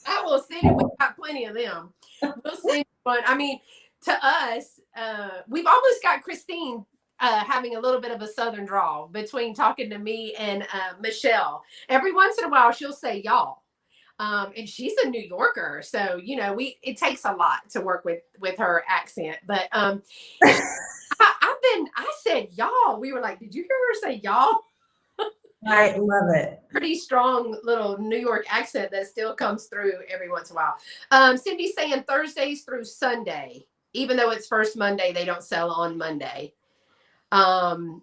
Speaker 1: I will send it. We've got plenty of them. We'll send one. I mean, to us, we've almost got Christine having a little bit of a Southern drawl between talking to me and Michelle. Every once in a while, she'll say y'all. And she's a New Yorker. So, you know, it takes a lot to work with her accent. But I said y'all. We were like, did you hear her say y'all?
Speaker 2: I love it.
Speaker 1: Pretty strong little New York accent that still comes through every once in a while. Cindy's saying Thursdays through Sunday, even though it's first Monday, they don't sell on Monday. And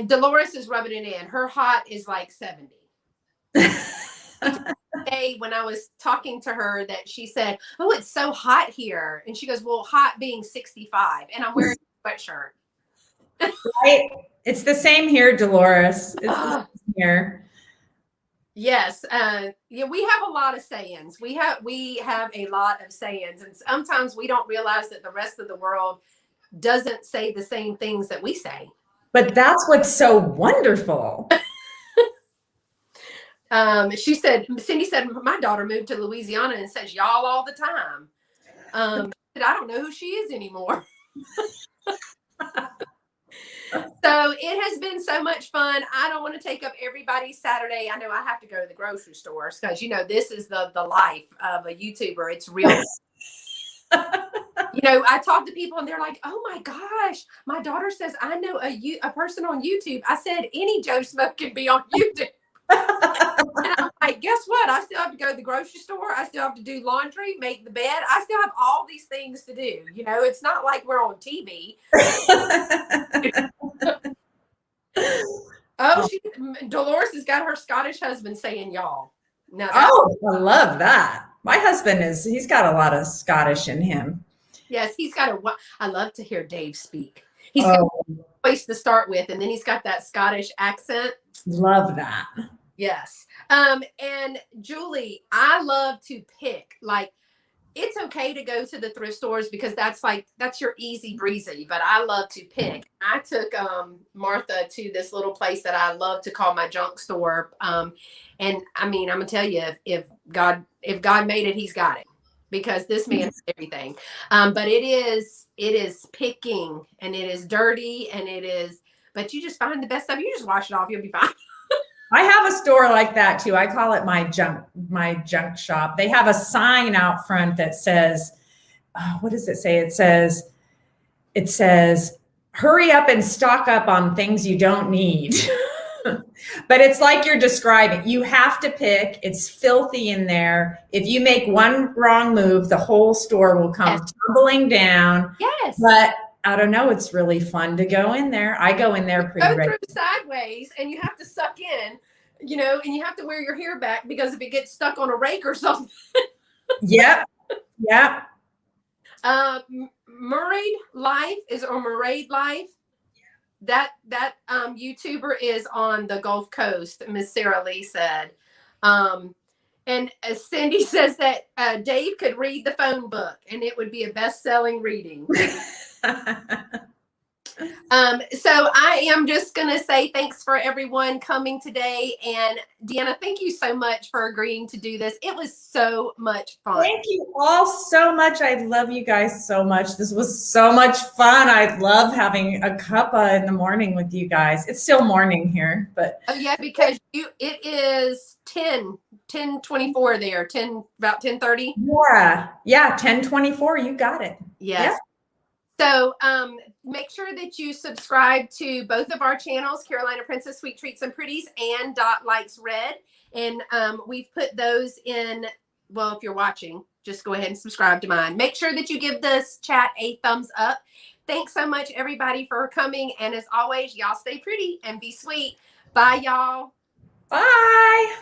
Speaker 1: Dolores is rubbing it in. Her hot is like 70. When I was talking to her, that she said, oh, it's so hot here. And she goes, well, hot being 65. And I'm wearing a sweatshirt.
Speaker 2: Right? It's the same here, Dolores. It's the same here.
Speaker 1: Yes. Yeah, we have a lot of sayings. We have a lot of sayings. And sometimes we don't realize that the rest of the world doesn't say the same things that we say.
Speaker 2: But that's what's so wonderful.
Speaker 1: Cindy said, my daughter moved to Louisiana and says y'all all the time. I don't know who she is anymore. So it has been so much fun. I don't want to take up everybody's Saturday. I know I have to go to the grocery store because, you know, this is the life of a YouTuber. It's real. You know, I talk to people and they're like, oh my gosh, my daughter says, I know a person on YouTube. I said, any Joe Smoke can be on YouTube. And I'm like, guess what? I still have to go to the grocery store. I still have to do laundry, make the bed. I still have all these things to do. You know, it's not like we're on TV. Dolores has got her Scottish husband saying y'all. Now,
Speaker 2: I love that. My husband he's got a lot of Scottish in him.
Speaker 1: Yes, I love to hear Dave speak. He's got a voice to start with, and then he's got that Scottish accent.
Speaker 2: Love that.
Speaker 1: Yes. And Julie, I love to pick, like, it's okay to go to the thrift stores because that's your easy breezy, but I love to pick. I took Martha to this little place that I love to call my junk store. And I mean, I'm gonna tell you, if God made it, he's got it, because this man is everything. But it is picking, and it is dirty, and but you just find the best stuff. You just wash it off, you'll be fine.
Speaker 2: I have a store like that too. I call it my junk shop. They have a sign out front that says, what does it say? It says, hurry up and stock up on things you don't need. But it's like you're describing. You have to pick. It's filthy in there. If you make one wrong move, the whole store will come tumbling down.
Speaker 1: Yes.
Speaker 2: But I don't know. It's really fun to go in there. I go in there pretty regularly.
Speaker 1: Go through sideways, and you have to suck in, you know, and you have to wear your hair back because if it gets stuck on a rake or something. Yep. Murrayed Life Murrayed Life. That YouTuber is on the Gulf Coast, Miss Sarah Lee said. And Cindy says that Dave could read the phone book and it would be a best-selling reading. So I am just going to say thanks for everyone coming today. And Deanna, thank you so much for agreeing to do this. It was so much fun.
Speaker 2: Thank you all so much. I love you guys so much. This was so much fun. I love having a cuppa in the morning with you guys. It's still morning here, but.
Speaker 1: Oh yeah, because it is 10 10:24 there, about 10:30.
Speaker 2: Yeah, 10:24. You got it.
Speaker 1: Yes.
Speaker 2: Yep.
Speaker 1: So make sure that you subscribe to both of our channels, Carolina Princess Sweet Treats and Pretties and Dot Likes Red. And we've put those in, well, if you're watching, just go ahead and subscribe to mine. Make sure that you give this chat a thumbs up. Thanks so much, everybody, for coming. And as always, y'all stay pretty and be sweet. Bye, y'all.
Speaker 2: Bye.